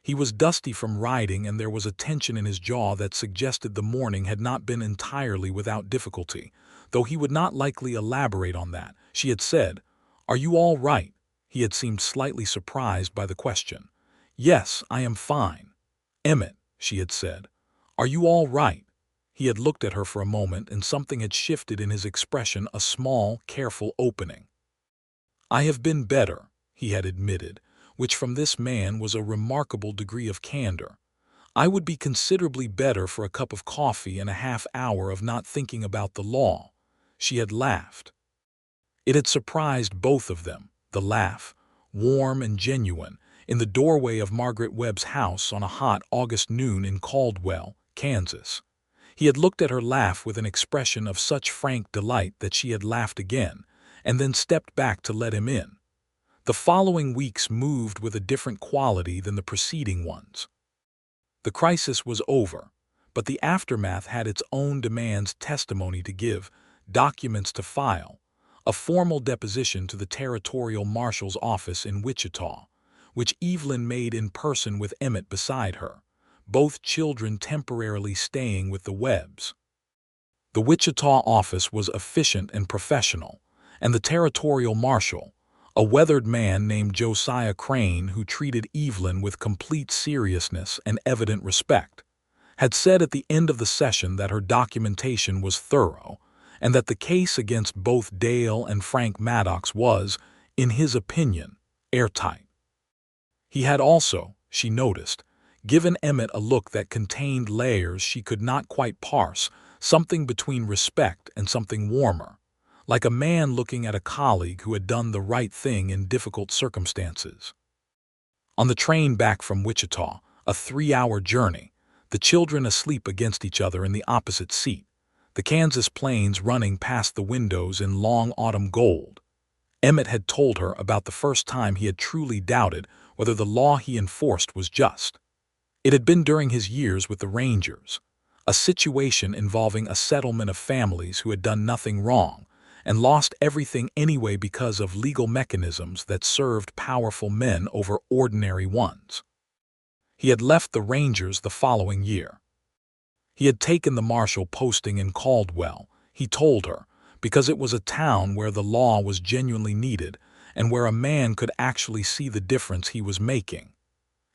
He was dusty from riding and there was a tension in his jaw that suggested the morning had not been entirely without difficulty, though he would not likely elaborate on that. She had said, "Are you all right?" He had seemed slightly surprised by the question. "Yes, I am fine." "Emmett," she had said, "are you all right?" He had looked at her for a moment and something had shifted in his expression, a small, careful opening. "I have been better," he had admitted, which from this man was a remarkable degree of candor. "I would be considerably better for a cup of coffee and a half-hour of not thinking about the law." She had laughed. It had surprised both of them, the laugh, warm and genuine, in the doorway of Margaret Webb's house on a hot August noon in Caldwell, Kansas. He had looked at her laugh with an expression of such frank delight that she had laughed again, and then stepped back to let him in. The following weeks moved with a different quality than the preceding ones. The crisis was over, but the aftermath had its own demands: testimony to give, documents to file, a formal deposition to the territorial marshal's office in Wichita, which Evelyn made in person with Emmett beside her, both children temporarily staying with the Webbs. The Wichita office was efficient and professional, and the territorial marshal, a weathered man named Josiah Crane who treated Evelyn with complete seriousness and evident respect, had said at the end of the session that her documentation was thorough and that the case against both Dale and Frank Maddox was, in his opinion, airtight. He had also, she noticed, given Emmett a look that contained layers she could not quite parse, something between respect and something warmer, like a man looking at a colleague who had done the right thing in difficult circumstances. On the train back from Wichita, a 3-hour journey, the children asleep against each other in the opposite seat, the Kansas plains running past the windows in long autumn gold, Emmett had told her about the first time he had truly doubted whether the law he enforced was just. It had been during his years with the Rangers, a situation involving a settlement of families who had done nothing wrong and lost everything anyway because of legal mechanisms that served powerful men over ordinary ones. He had left the Rangers the following year. He had taken the marshal posting in Caldwell, he told her, because it was a town where the law was genuinely needed and where a man could actually see the difference he was making.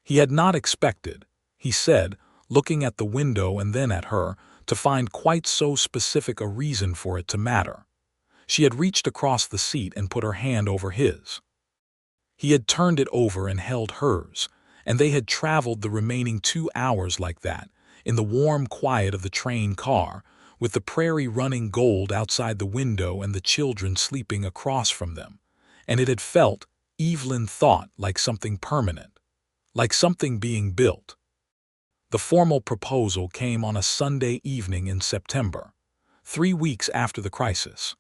He had not expected, he said, looking at the window and then at her, to find quite so specific a reason for it to matter. She had reached across the seat and put her hand over his. He had turned it over and held hers, and they had traveled the remaining 2 hours like that, in the warm quiet of the train car, with the prairie running gold outside the window and the children sleeping across from them, and it had felt, Evelyn thought, like something permanent, like something being built. The formal proposal came on a Sunday evening in September, 3 weeks after the crisis.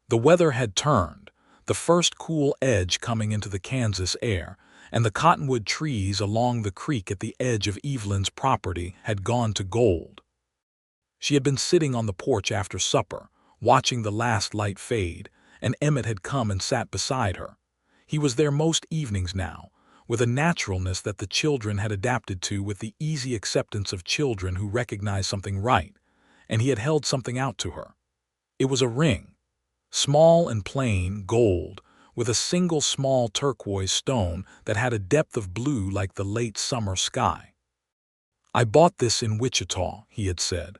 The weather had turned, the first cool edge coming into the Kansas air, and the cottonwood trees along the creek at the edge of Evelyn's property had gone to gold. She had been sitting on the porch after supper, watching the last light fade, and Emmett had come and sat beside her. He was there most evenings now, with a naturalness that the children had adapted to with the easy acceptance of children who recognize something right, and he had held something out to her. It was a ring, small and plain, gold, with a single small turquoise stone that had a depth of blue like the late summer sky. "I bought this in Wichita," he had said.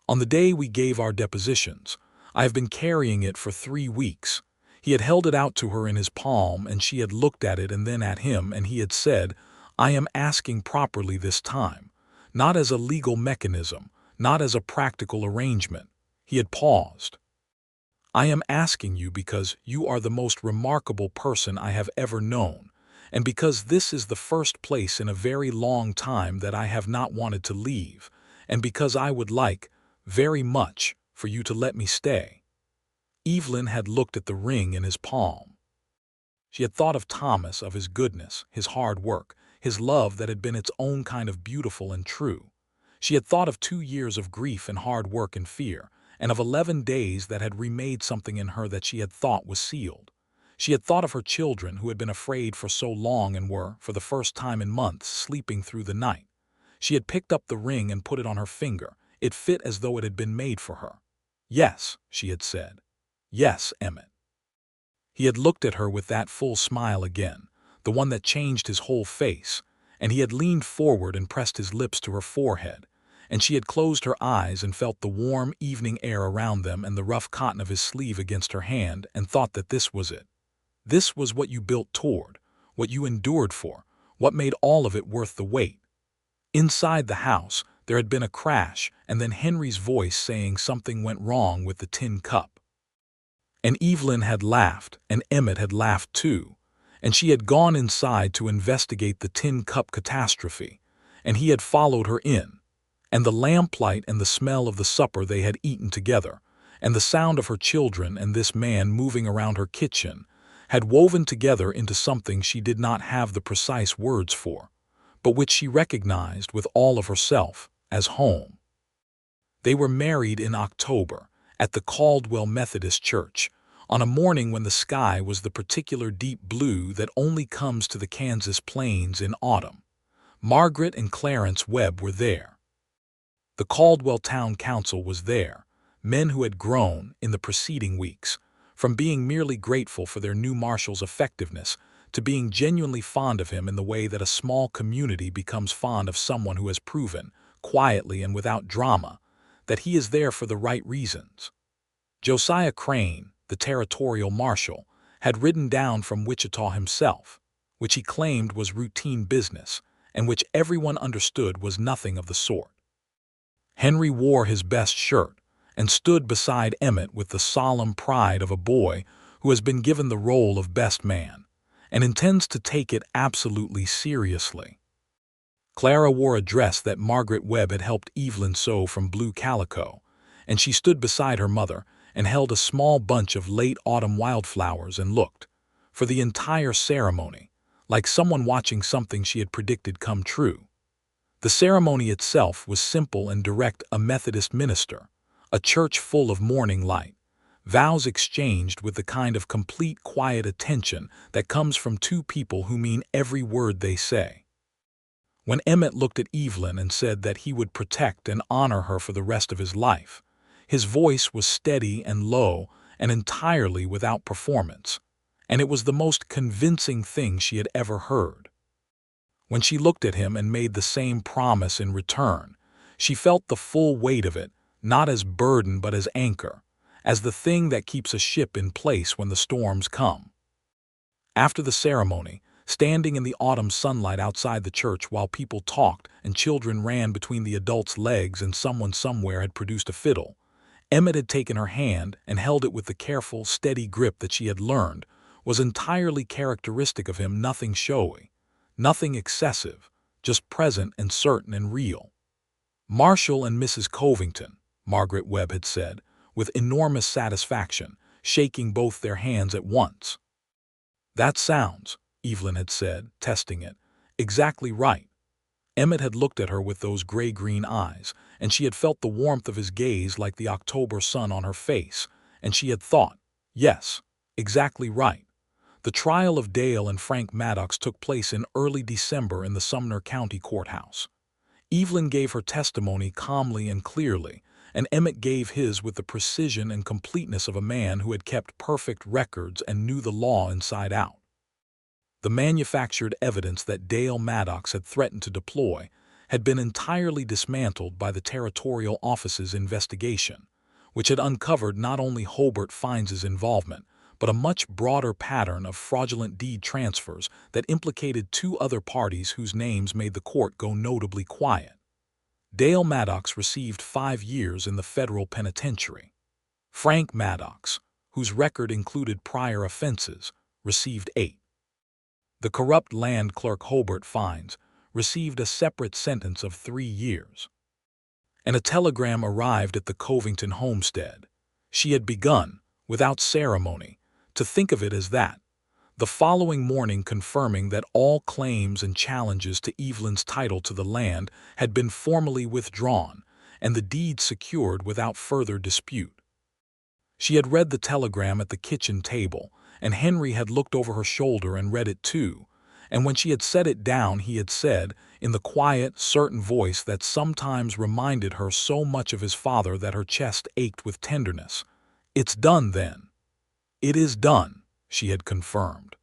"On the day we gave our depositions. I have been carrying it for 3 weeks." He had held it out to her in his palm, and she had looked at it and then at him, and he had said, "I am asking properly this time, not as a legal mechanism, not as a practical arrangement." He had paused. "I am asking you because you are the most remarkable person I have ever known, and because this is the first place in a very long time that I have not wanted to leave, and because I would like, very much, for you to let me stay." Evelyn had looked at the ring in his palm. She had thought of Thomas, of his goodness, his hard work, his love that had been its own kind of beautiful and true. She had thought of 2 years of grief and hard work and fear, and of 11 days that had remade something in her that she had thought was sealed. She had thought of her children who had been afraid for so long and were, for the first time in months, sleeping through the night. She had picked up the ring and put it on her finger. It fit as though it had been made for her. "Yes," she had said. "Yes, Emmett." He had looked at her with that full smile again, the one that changed his whole face, and he had leaned forward and pressed his lips to her forehead, and she had closed her eyes and felt the warm evening air around them and the rough cotton of his sleeve against her hand, and thought that this was it. This was what you built toward, what you endured for, what made all of it worth the wait. Inside the house, there had been a crash, and then Henry's voice saying something went wrong with the tin cup. And Evelyn had laughed, and Emmett had laughed too, and she had gone inside to investigate the tin cup catastrophe, and he had followed her in, And the lamplight and the smell of the supper they had eaten together, and the sound of her children and this man moving around her kitchen, had woven together into something she did not have the precise words for, but which she recognized with all of herself as home. They were married in October at the Caldwell Methodist Church, on a morning when the sky was the particular deep blue that only comes to the Kansas plains in autumn. Margaret and Clarence Webb were there. The Caldwell Town Council was there, men who had grown, in the preceding weeks, from being merely grateful for their new marshal's effectiveness to being genuinely fond of him in the way that a small community becomes fond of someone who has proven, quietly and without drama, that he is there for the right reasons. Josiah Crane, the territorial marshal, had ridden down from Wichita himself, which he claimed was routine business, and which everyone understood was nothing of the sort. Henry wore his best shirt and stood beside Emmett with the solemn pride of a boy who has been given the role of best man and intends to take it absolutely seriously. Clara wore a dress that Margaret Webb had helped Evelyn sew from blue calico, and she stood beside her mother and held a small bunch of late autumn wildflowers and looked, for the entire ceremony, like someone watching something she had predicted come true. The ceremony itself was simple and direct: a Methodist minister, a church full of morning light, vows exchanged with the kind of complete quiet attention that comes from two people who mean every word they say. When Emmett looked at Evelyn and said that he would protect and honor her for the rest of his life, his voice was steady and low and entirely without performance, and it was the most convincing thing she had ever heard. When she looked at him and made the same promise in return, she felt the full weight of it, not as burden but as anchor, as the thing that keeps a ship in place when the storms come. After the ceremony, standing in the autumn sunlight outside the church while people talked and children ran between the adults' legs and someone somewhere had produced a fiddle, Emmett had taken her hand and held it with the careful, steady grip that she had learned was entirely characteristic of him. Nothing showy, nothing excessive, just present and certain and real. "Marshal and Mrs. Covington," Margaret Webb had said, with enormous satisfaction, shaking both their hands at once. "That sounds," Evelyn had said, testing it, "exactly right." Emmett had looked at her with those gray-green eyes, and she had felt the warmth of his gaze like the October sun on her face, and she had thought, yes, exactly right. The trial of Dale and Frank Maddox took place in early December in the Sumner County Courthouse. Evelyn gave her testimony calmly and clearly, and Emmett gave his with the precision and completeness of a man who had kept perfect records and knew the law inside out. The manufactured evidence that Dale Maddox had threatened to deploy had been entirely dismantled by the Territorial Office's investigation, which had uncovered not only Hobart Fiennes's involvement, but a much broader pattern of fraudulent deed transfers that implicated two other parties whose names made the court go notably quiet. Dale Maddox received 5 years in the federal penitentiary. Frank Maddox, whose record included prior offenses, received 8. The corrupt land clerk Hobart Fiennes received a separate sentence of 3 years. And a telegram arrived at the Covington homestead. She had begun, without ceremony, to think of it as that, the following morning confirming that all claims and challenges to Evelyn's title to the land had been formally withdrawn and the deed secured without further dispute. She had read the telegram at the kitchen table, and Henry had looked over her shoulder and read it too, and when she had set it down he had said, in the quiet, certain voice that sometimes reminded her so much of his father that her chest ached with tenderness, "It's done then." "It is done," she had confirmed.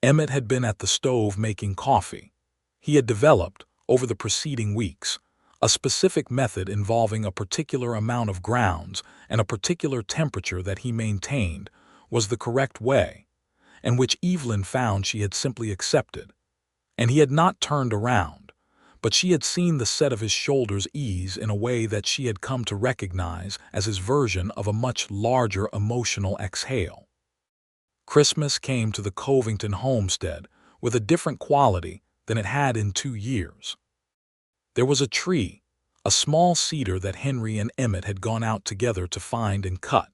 Emmett had been at the stove making coffee. He had developed, over the preceding weeks, a specific method involving a particular amount of grounds and a particular temperature that he maintained was the correct way, and which Evelyn found she had simply accepted. And he had not turned around, but she had seen the set of his shoulders ease in a way that she had come to recognize as his version of a much larger emotional exhale. Christmas came to the Covington homestead with a different quality than it had in 2 years. There was a tree, a small cedar that Henry and Emmett had gone out together to find and cut,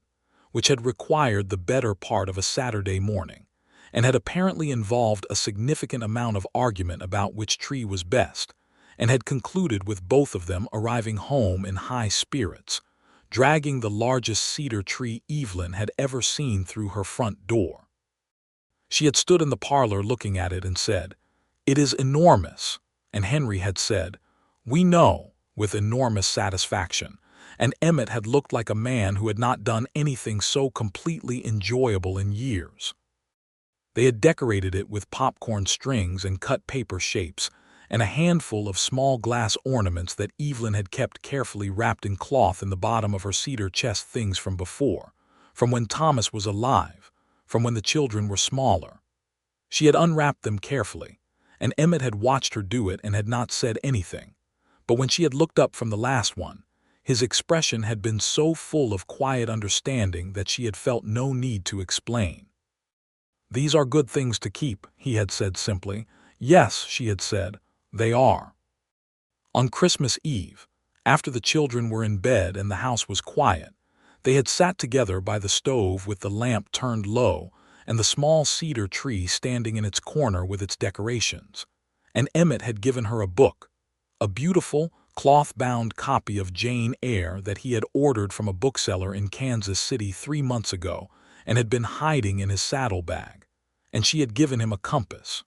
which had required the better part of a Saturday morning, and had apparently involved a significant amount of argument about which tree was best, and had concluded with both of them arriving home in high spirits, dragging the largest cedar tree Evelyn had ever seen through her front door. She had stood in the parlor looking at it and said, "It is enormous," and Henry had said, "We know," with enormous satisfaction, and Emmett had looked like a man who had not done anything so completely enjoyable in years. They had decorated it with popcorn strings and cut paper shapes, and a handful of small glass ornaments that Evelyn had kept carefully wrapped in cloth in the bottom of her cedar chest, things from before, from when Thomas was alive, from when the children were smaller. She had unwrapped them carefully, and Emmett had watched her do it and had not said anything. But when she had looked up from the last one, his expression had been so full of quiet understanding that she had felt no need to explain. "These are good things to keep," he had said simply. "Yes," she had said, "they are." On Christmas Eve, after the children were in bed and the house was quiet, they had sat together by the stove with the lamp turned low and the small cedar tree standing in its corner with its decorations, and Emmett had given her a book, a beautiful, cloth-bound copy of Jane Eyre that he had ordered from a bookseller in Kansas City 3 months ago and had been hiding in his saddlebag, and she had given him a compass.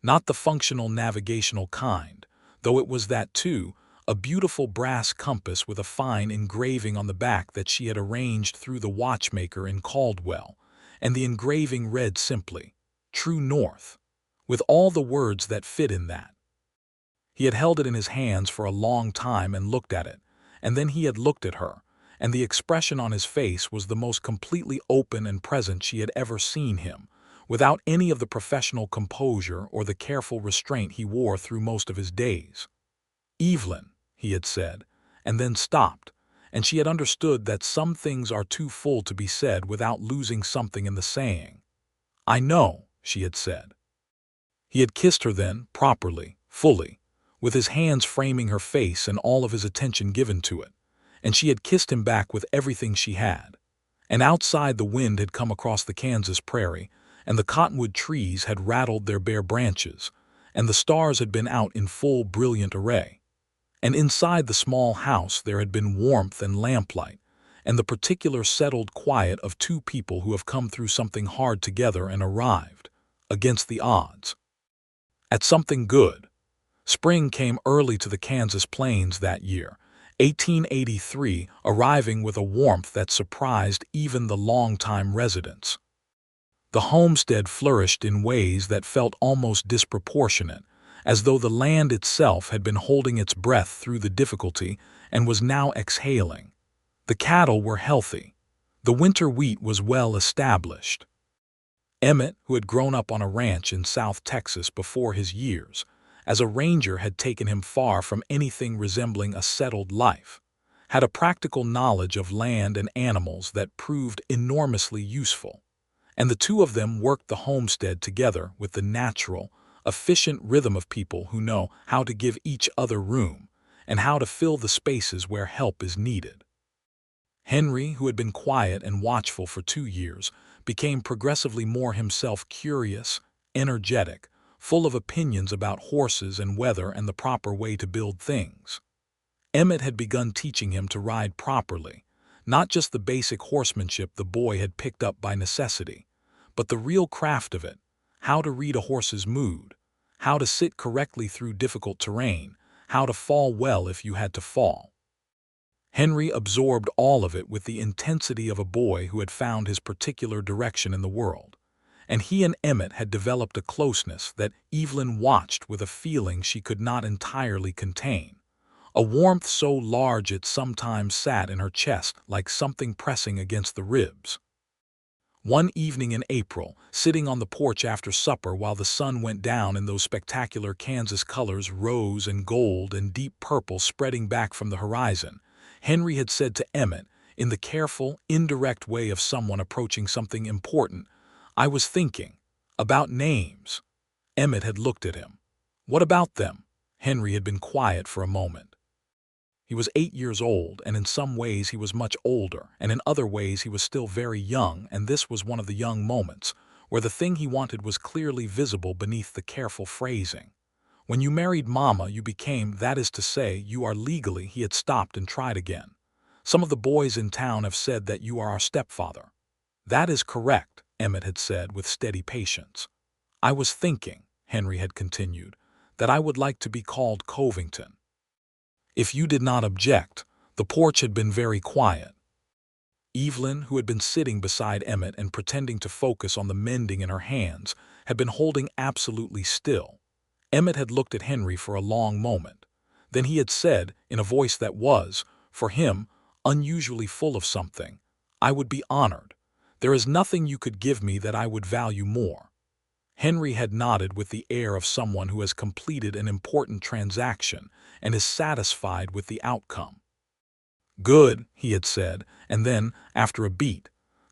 Not the functional navigational kind, though it was that too, a beautiful brass compass with a fine engraving on the back that she had arranged through the watchmaker in Caldwell, and the engraving read simply, "True North," with all the words that fit in that. He had held it in his hands for a long time and looked at it, and then he had looked at her, and the expression on his face was the most completely open and present she had ever seen him, without any of the professional composure or the careful restraint he wore through most of his days. "Evelyn," he had said, and then stopped, and she had understood that some things are too full to be said without losing something in the saying. "I know," she had said. He had kissed her then, properly, fully, with his hands framing her face and all of his attention given to it, and she had kissed him back with everything she had. And outside the wind had come across the Kansas prairie, and the cottonwood trees had rattled their bare branches, and the stars had been out in full brilliant array. And inside the small house there had been warmth and lamplight, and the particular settled quiet of two people who have come through something hard together and arrived, against the odds, at something good. Spring came early to the Kansas plains that year, 1883, arriving with a warmth that surprised even the long-time residents. The homestead flourished in ways that felt almost disproportionate, as though the land itself had been holding its breath through the difficulty and was now exhaling. The cattle were healthy. The winter wheat was well established. Emmett, who had grown up on a ranch in South Texas before his years, as a ranger had taken him far from anything resembling a settled life, had a practical knowledge of land and animals that proved enormously useful, and the two of them worked the homestead together with the natural, efficient rhythm of people who know how to give each other room and how to fill the spaces where help is needed. Henry, who had been quiet and watchful for 2 years, became progressively more himself, curious, energetic, full of opinions about horses and weather and the proper way to build things. Emmett had begun teaching him to ride properly, not just the basic horsemanship the boy had picked up by necessity, but the real craft of it, how to read a horse's mood, how to sit correctly through difficult terrain, how to fall well if you had to fall. Henry absorbed all of it with the intensity of a boy who had found his particular direction in the world, and he and Emmett had developed a closeness that Evelyn watched with a feeling she could not entirely contain, a warmth so large it sometimes sat in her chest like something pressing against the ribs. One evening in April, sitting on the porch after supper while the sun went down in those spectacular Kansas colors, rose and gold and deep purple spreading back from the horizon, Henry had said to Emmett, in the careful, indirect way of someone approaching something important, "I was thinking about names." Emmett had looked at him. "What about them?" Henry had been quiet for a moment. He was 8 years old, and in some ways he was much older, and in other ways he was still very young, and this was one of the young moments, where the thing he wanted was clearly visible beneath the careful phrasing. When you married Mama, you became, that is to say, you are legally, he had stopped and tried again. Some of the boys in town have said that you are our stepfather. That is correct, Emmett had said with steady patience. I was thinking, Henry had continued, that I would like to be called Covington. If you did not object. The porch had been very quiet. Evelyn, who had been sitting beside Emmett and pretending to focus on the mending in her hands, had been holding absolutely still. Emmett had looked at Henry for a long moment. Then he had said, in a voice that was, for him, unusually full of something, I would be honored. There is nothing you could give me that I would value more. Henry had nodded with the air of someone who has completed an important transaction and is satisfied with the outcome. Good, he had said, and then, after a beat,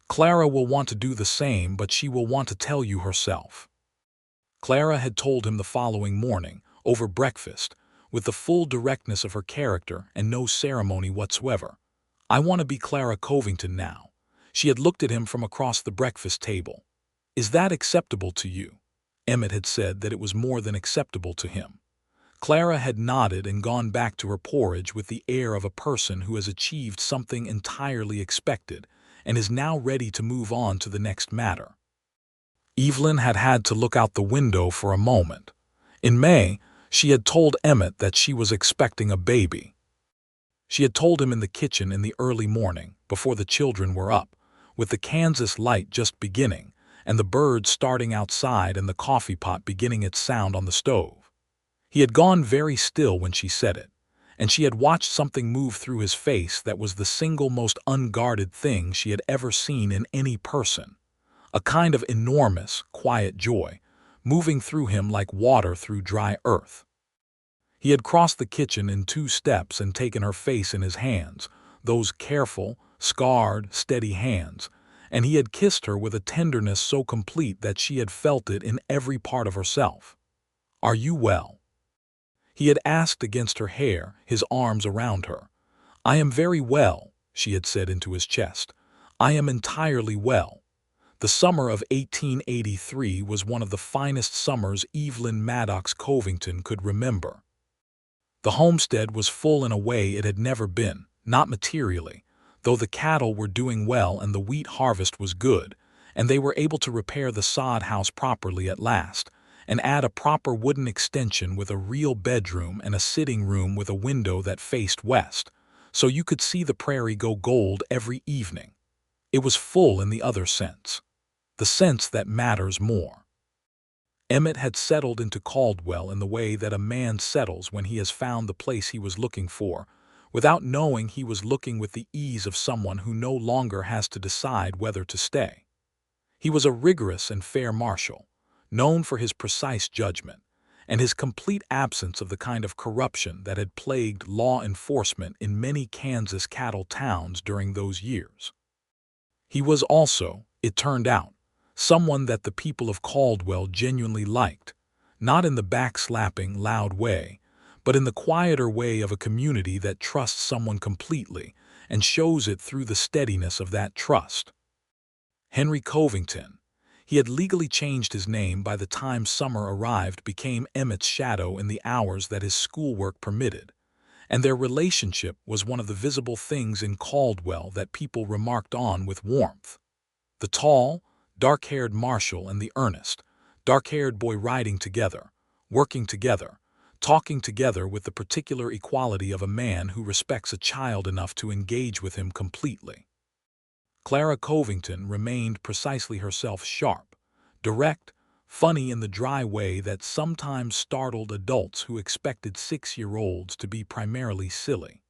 Clara will want to do the same, but she will want to tell you herself. Clara had told him the following morning, over breakfast, with the full directness of her character and no ceremony whatsoever. I want to be Clara Covington now. She had looked at him from across the breakfast table. Is that acceptable to you? Emmett had said that it was more than acceptable to him. Clara had nodded and gone back to her porridge with the air of a person who has achieved something entirely expected and is now ready to move on to the next matter. Evelyn had had to look out the window for a moment. In May, she had told Emmett that she was expecting a baby. She had told him in the kitchen in the early morning, before the children were up, with the Kansas light just beginning, and the birds starting outside and the coffee pot beginning its sound on the stove. He had gone very still when she said it, and she had watched something move through his face that was the single most unguarded thing she had ever seen in any person. A kind of enormous, quiet joy, moving through him like water through dry earth. He had crossed the kitchen in 2 steps and taken her face in his hands, those careful, scarred, steady hands, and he had kissed her with a tenderness so complete that she had felt it in every part of herself. Are you well? He had asked against her hair, his arms around her. I am very well, she had said into his chest. I am entirely well. The summer of 1883 was one of the finest summers Evelyn Maddox Covington could remember. The homestead was full in a way it had never been, not materially, though the cattle were doing well and the wheat harvest was good, and they were able to repair the sod house properly at last, and add a proper wooden extension with a real bedroom and a sitting room with a window that faced west, so you could see the prairie go gold every evening. It was full in the other sense, the sense that matters more. Emmett had settled into Caldwell in the way that a man settles when he has found the place he was looking for, without knowing he was looking with the ease of someone who no longer has to decide whether to stay. He was a rigorous and fair marshal, known for his precise judgment, and his complete absence of the kind of corruption that had plagued law enforcement in many Kansas cattle towns during those years. He was also, it turned out, someone that the people of Caldwell genuinely liked, not in the backslapping, loud way, but in the quieter way of a community that trusts someone completely and shows it through the steadiness of that trust. Henry Covington, he had legally changed his name by the time summer arrived, became Emmett's shadow in the hours that his schoolwork permitted, and their relationship was one of the visible things in Caldwell that people remarked on with warmth. The tall, dark-haired Marshal and the earnest, dark-haired boy riding together, working together, talking together with the particular equality of a man who respects a child enough to engage with him completely. Clara Covington remained precisely herself, sharp, direct, funny in the dry way that sometimes startled adults who expected 6-year-olds to be primarily silly.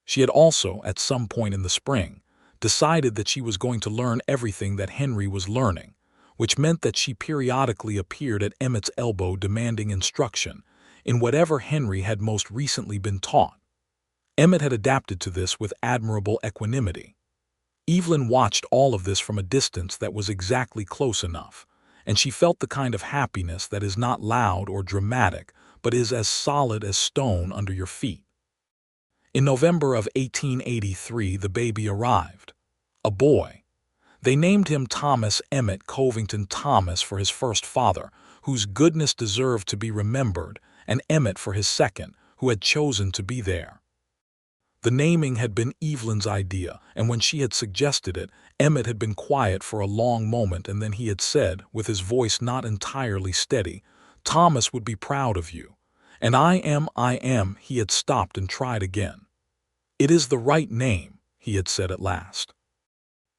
She had also, at some point in the spring, decided that she was going to learn everything that Henry was learning, which meant that she periodically appeared at Emmett's elbow demanding instruction in whatever Henry had most recently been taught. Emmett had adapted to this with admirable equanimity. Evelyn watched all of this from a distance that was exactly close enough, and she felt the kind of happiness that is not loud or dramatic, but is as solid as stone under your feet. In November of 1883, the baby arrived. A boy. They named him Thomas Emmett Covington Thomas for his first father, whose goodness deserved to be remembered, and Emmett for his second, who had chosen to be there. The naming had been Evelyn's idea, and when she had suggested it, Emmett had been quiet for a long moment, and then he had said, with his voice not entirely steady, "Thomas would be proud of you." And I am, he had stopped and tried again. "It is the right name," he had said at last.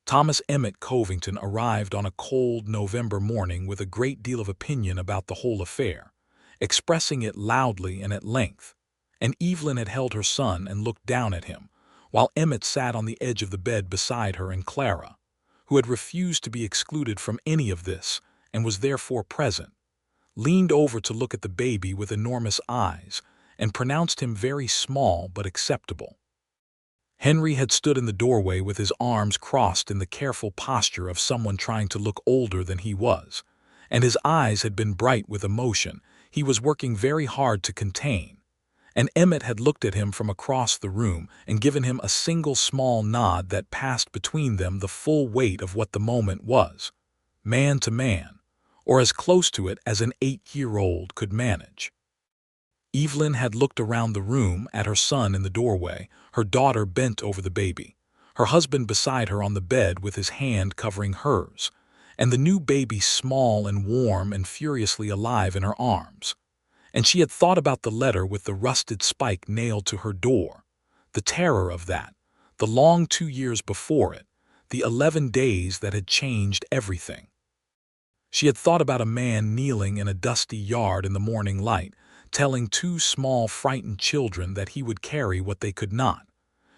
Thomas Emmett Covington arrived on a cold November morning with a great deal of opinion about the whole affair, expressing it loudly and at length. And Evelyn had held her son and looked down at him, while Emmett sat on the edge of the bed beside her, and Clara, who had refused to be excluded from any of this and was therefore present, leaned over to look at the baby with enormous eyes and pronounced him very small but acceptable. Henry had stood in the doorway with his arms crossed in the careful posture of someone trying to look older than he was, and his eyes had been bright with emotion he was working very hard to contain. And Emmett had looked at him from across the room and given him a single small nod that passed between them the full weight of what the moment was, man to man, or as close to it as an 8-year-old could manage. Evelyn had looked around the room at her son in the doorway, her daughter bent over the baby, her husband beside her on the bed with his hand covering hers, and the new baby small and warm and furiously alive in her arms. And she had thought about the letter with the rusted spike nailed to her door, the terror of that, the long 2 years before it, the 11 days that had changed everything. She had thought about a man kneeling in a dusty yard in the morning light, telling 2 small frightened children that he would carry what they could not.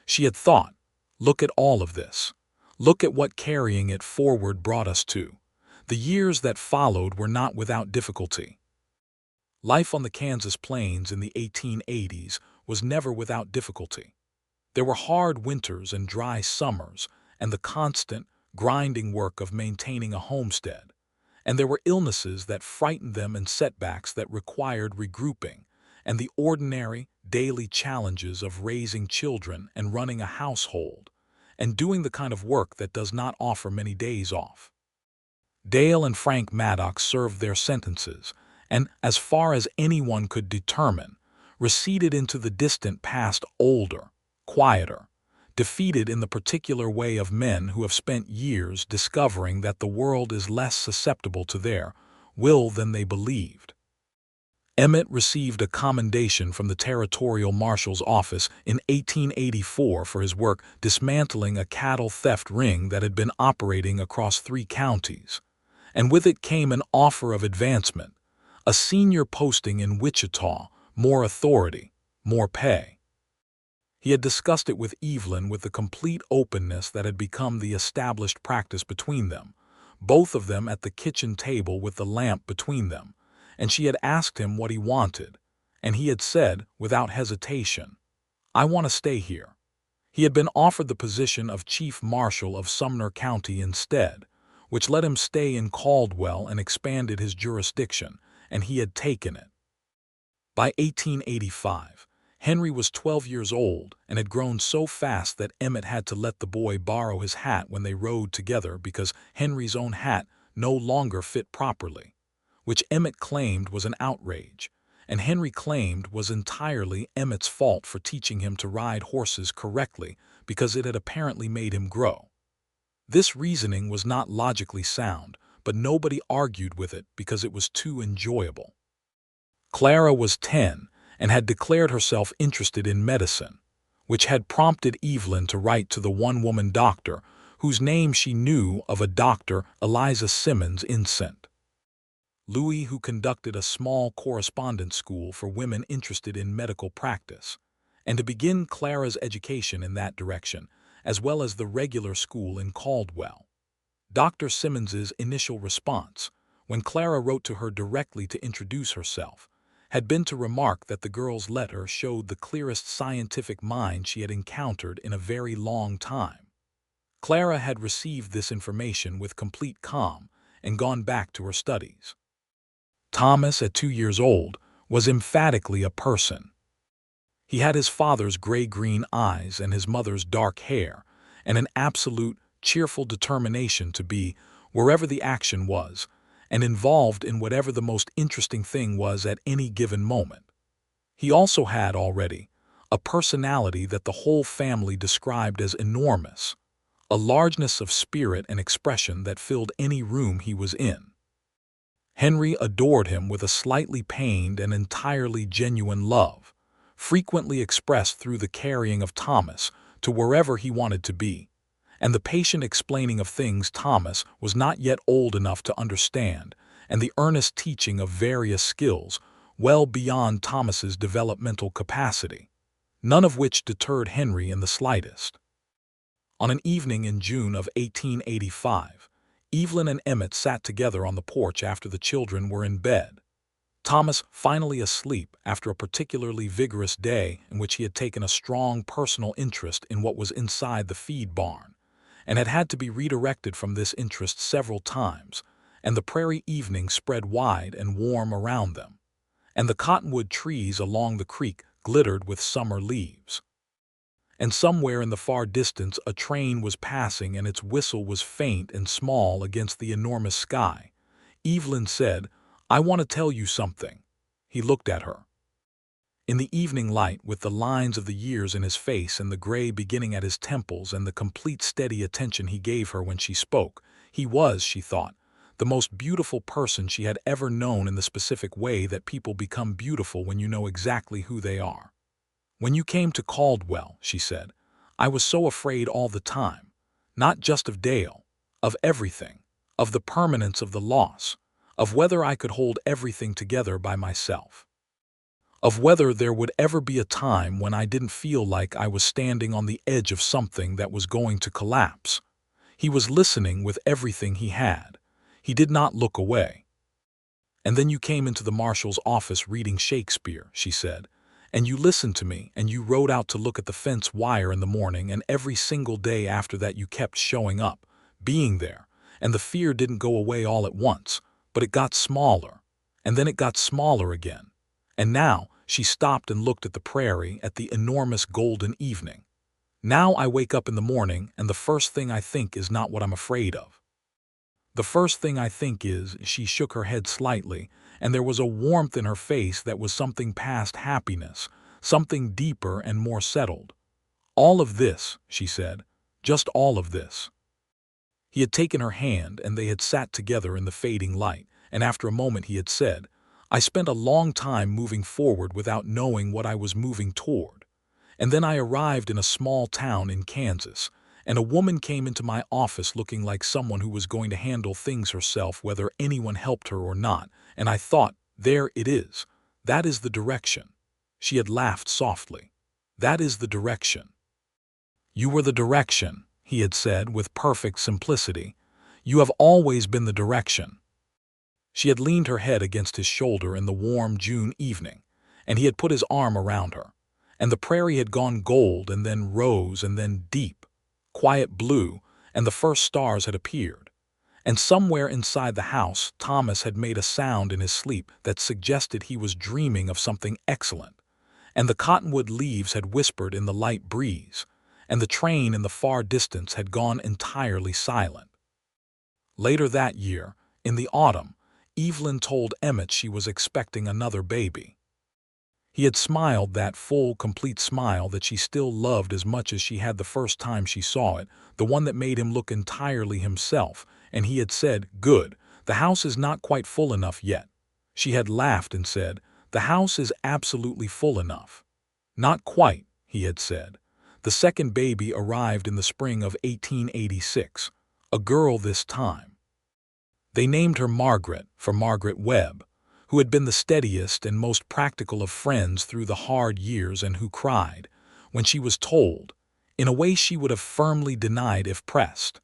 She had thought, look at all of this. Look at what carrying it forward brought us to. The years that followed were not without difficulty. Life on the Kansas plains in the 1880s was never without difficulty. There were hard winters and dry summers, and the constant, grinding work of maintaining a homestead. And there were illnesses that frightened them and setbacks that required regrouping, and the ordinary, daily challenges of raising children and running a household, and doing the kind of work that does not offer many days off. Dale and Frank Maddox served their sentences, and, as far as anyone could determine, receded into the distant past older, quieter, defeated in the particular way of men who have spent years discovering that the world is less susceptible to their will than they believed. Emmett received a commendation from the Territorial Marshal's office in 1884 for his work dismantling a cattle theft ring that had been operating across 3 counties, and with it came an offer of advancement, a senior posting in Wichita, more authority, more pay. He had discussed it with Evelyn with the complete openness that had become the established practice between them, both of them at the kitchen table with the lamp between them, and she had asked him what he wanted, and he had said, without hesitation, "I want to stay here." He had been offered the position of Chief Marshal of Sumner County instead, which let him stay in Caldwell and expanded his jurisdiction, and he had taken it. By 1885, Henry was 12 years old and had grown so fast that Emmett had to let the boy borrow his hat when they rode together because Henry's own hat no longer fit properly, which Emmett claimed was an outrage, and Henry claimed was entirely Emmett's fault for teaching him to ride horses correctly because it had apparently made him grow. This reasoning was not logically sound, but nobody argued with it because it was too enjoyable. Clara was 10 and had declared herself interested in medicine, which had prompted Evelyn to write to the one-woman doctor whose name she knew of, a Dr. Eliza Simmons in St. Louis, who conducted a small correspondence school for women interested in medical practice, and to begin Clara's education in that direction, as well as the regular school in Caldwell. Dr. Simmons's initial response, when Clara wrote to her directly to introduce herself, had been to remark that the girl's letter showed the clearest scientific mind she had encountered in a very long time. Clara had received this information with complete calm and gone back to her studies. Thomas, at 2 years old, was emphatically a person. He had his father's gray-green eyes and his mother's dark hair, and an absolute, cheerful determination to be wherever the action was, and involved in whatever the most interesting thing was at any given moment. He also had already a personality that the whole family described as enormous, a largeness of spirit and expression that filled any room he was in. Henry adored him with a slightly pained and entirely genuine love, frequently expressed through the carrying of Thomas to wherever he wanted to be, and the patient explaining of things Thomas was not yet old enough to understand, and the earnest teaching of various skills well beyond Thomas's developmental capacity, none of which deterred Henry in the slightest. On an evening in June of 1885, Evelyn and Emmett sat together on the porch after the children were in bed. Thomas, finally asleep after a particularly vigorous day in which he had taken a strong personal interest in what was inside the feed barn, and had had to be redirected from this interest several times, and the prairie evening spread wide and warm around them, and the cottonwood trees along the creek glittered with summer leaves. And somewhere in the far distance a train was passing, and its whistle was faint and small against the enormous sky. Evelyn said, "I want to tell you something." He looked at her. In the evening light, with the lines of the years in his face and the gray beginning at his temples and the complete steady attention he gave her when she spoke, he was, she thought, the most beautiful person she had ever known in the specific way that people become beautiful when you know exactly who they are. "When you came to Caldwell," she said, "I was so afraid all the time, not just of Dale, of everything, of the permanence of the loss, of whether I could hold everything together by myself, of whether there would ever be a time when I didn't feel like I was standing on the edge of something that was going to collapse." He was listening with everything he had. He did not look away. "And then you came into the marshal's office reading Shakespeare," she said, "and you listened to me, and you rode out to look at the fence wire in the morning, and every single day after that you kept showing up, being there, and the fear didn't go away all at once, but it got smaller, and then it got smaller again. And now," she stopped and looked at the prairie, at the enormous golden evening, "now I wake up in the morning, and the first thing I think is not what I'm afraid of. The first thing I think is," she shook her head slightly, and there was a warmth in her face that was something past happiness, something deeper and more settled. "All of this," she said, "just all of this." He had taken her hand, and they had sat together in the fading light, and after a moment he had said, "I spent a long time moving forward without knowing what I was moving toward. And then I arrived in a small town in Kansas, and a woman came into my office looking like someone who was going to handle things herself whether anyone helped her or not, and I thought, there it is. That is the direction." She had laughed softly. "That is the direction." "You were the direction," he had said with perfect simplicity. "You have always been the direction." She had leaned her head against his shoulder in the warm June evening, and he had put his arm around her, and the prairie had gone gold and then rose and then deep, quiet blue, and the first stars had appeared. And somewhere inside the house Thomas had made a sound in his sleep that suggested he was dreaming of something excellent, and the cottonwood leaves had whispered in the light breeze, and the train in the far distance had gone entirely silent. Later that year, in the autumn, Evelyn told Emmett she was expecting another baby. He had smiled that full, complete smile that she still loved as much as she had the first time she saw it, the one that made him look entirely himself, and he had said, "Good, the house is not quite full enough yet." She had laughed and said, "The house is absolutely full enough." "Not quite," he had said. The second baby arrived in the spring of 1886, a girl this time. They named her Margaret, for Margaret Webb, who had been the steadiest and most practical of friends through the hard years, and who cried when she was told, in a way she would have firmly denied if pressed.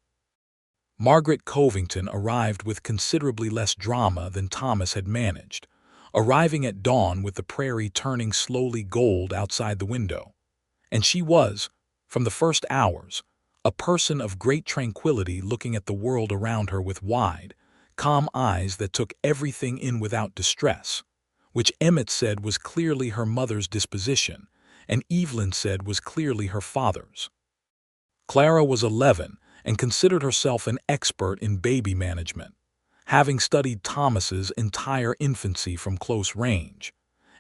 Margaret Covington arrived with considerably less drama than Thomas had managed, arriving at dawn with the prairie turning slowly gold outside the window. And she was, from the first hours, a person of great tranquility, looking at the world around her with wide, calm eyes that took everything in without distress, which Emmett said was clearly her mother's disposition, and Evelyn said was clearly her father's. Clara was 11 and considered herself an expert in baby management, having studied Thomas's entire infancy from close range,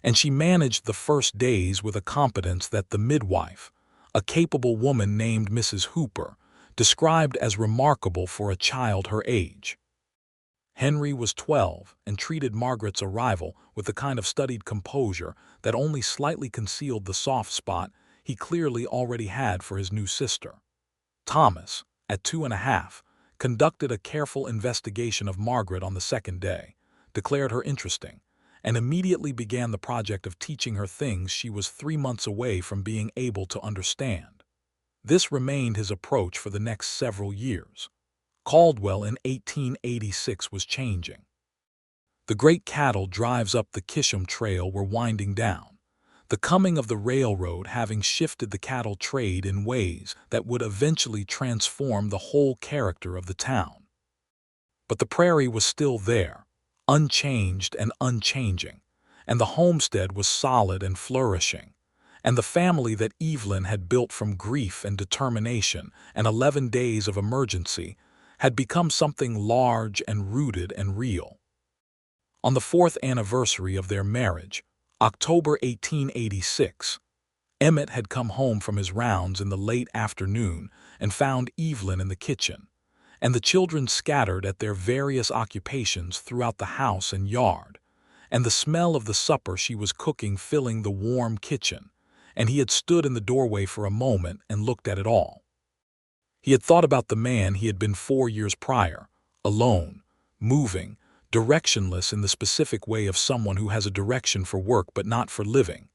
and she managed the first days with a competence that the midwife, a capable woman named Mrs. Hooper, described as remarkable for a child her age. Henry was 12 and treated Margaret's arrival with the kind of studied composure that only slightly concealed the soft spot he clearly already had for his new sister. Thomas, at 2.5, conducted a careful investigation of Margaret on the second day, declared her interesting, and immediately began the project of teaching her things she was 3 months away from being able to understand. This remained his approach for the next several years. Caldwell in 1886 was changing. The great cattle drives up the Kisham Trail were winding down, the coming of the railroad having shifted the cattle trade in ways that would eventually transform the whole character of the town. But the prairie was still there, unchanged and unchanging, and the homestead was solid and flourishing, and the family that Evelyn had built from grief and determination and 11 days of emergency had become something large and rooted and real. On the 4th anniversary of their marriage, October 1886, Emmett had come home from his rounds in the late afternoon and found Evelyn in the kitchen, and the children scattered at their various occupations throughout the house and yard, and the smell of the supper she was cooking filling the warm kitchen, and he had stood in the doorway for a moment and looked at it all. He had thought about the man he had been 4 years prior, alone, moving, directionless in the specific way of someone who has a direction for work but not for living,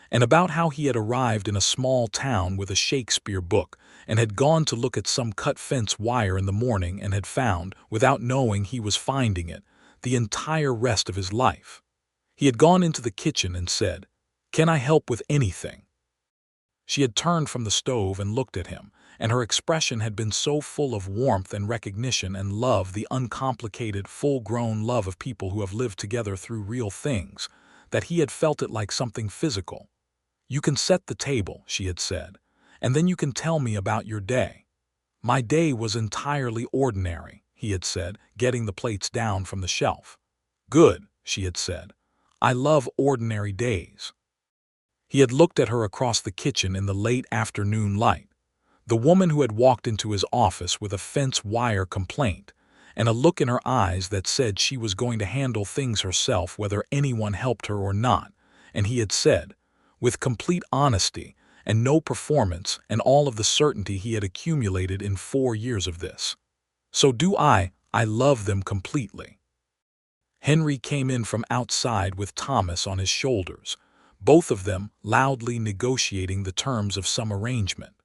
and about how he had arrived in a small town with a Shakespeare book and had gone to look at some cut fence wire in the morning and had found, without knowing he was finding it, the entire rest of his life. He had gone into the kitchen and said, "Can I help with anything?" She had turned from the stove and looked at him, and her expression had been so full of warmth and recognition and love, the uncomplicated, full-grown love of people who have lived together through real things, that he had felt it like something physical. "You can set the table," she had said, "and then you can tell me about your day." "My day was entirely ordinary," he had said, getting the plates down from the shelf. "Good," she had said. "I love ordinary days." He had looked at her across the kitchen in the late afternoon light, the woman who had walked into his office with a fence wire complaint, and a look in her eyes that said she was going to handle things herself whether anyone helped her or not, and he had said, with complete honesty and no performance and all of the certainty he had accumulated in 4 years of this, "So do I love them completely." Henry came in from outside with Thomas on his shoulders, both of them loudly negotiating the terms of some arrangement.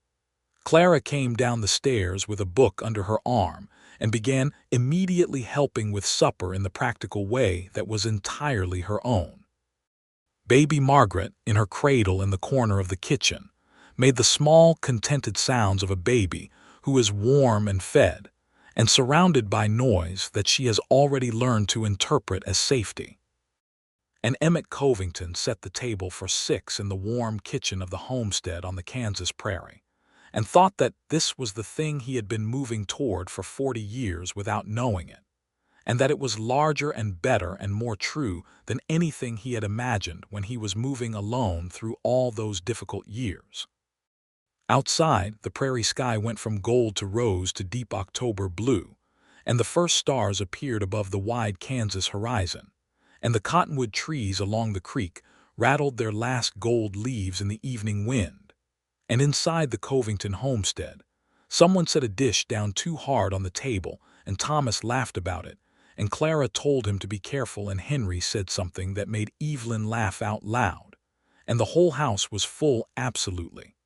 Clara came down the stairs with a book under her arm and began immediately helping with supper in the practical way that was entirely her own. Baby Margaret, in her cradle in the corner of the kitchen, made the small, contented sounds of a baby who is warm and fed, and surrounded by noise that she has already learned to interpret as safety. And Emmett Covington set the table for 6 in the warm kitchen of the homestead on the Kansas prairie, and thought that this was the thing he had been moving toward for 40 years without knowing it, and that it was larger and better and more true than anything he had imagined when he was moving alone through all those difficult years. Outside, the prairie sky went from gold to rose to deep October blue, and the first stars appeared above the wide Kansas horizon, and the cottonwood trees along the creek rattled their last gold leaves in the evening wind. And inside the Covington homestead, someone set a dish down too hard on the table, and Thomas laughed about it, and Clara told him to be careful, and Henry said something that made Evelyn laugh out loud, and the whole house was full, absolutely,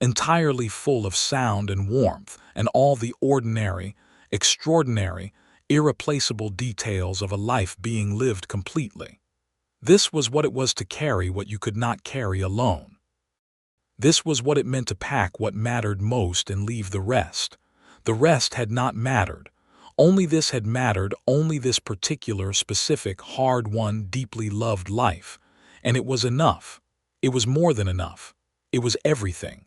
entirely full of sound and warmth and all the ordinary, extraordinary, irreplaceable details of a life being lived completely. This was what it was to carry what you could not carry alone. This was what it meant to pack what mattered most and leave the rest. The rest had not mattered. Only this had mattered, only this particular, specific, hard-won, deeply loved life. And it was enough. It was more than enough. It was everything.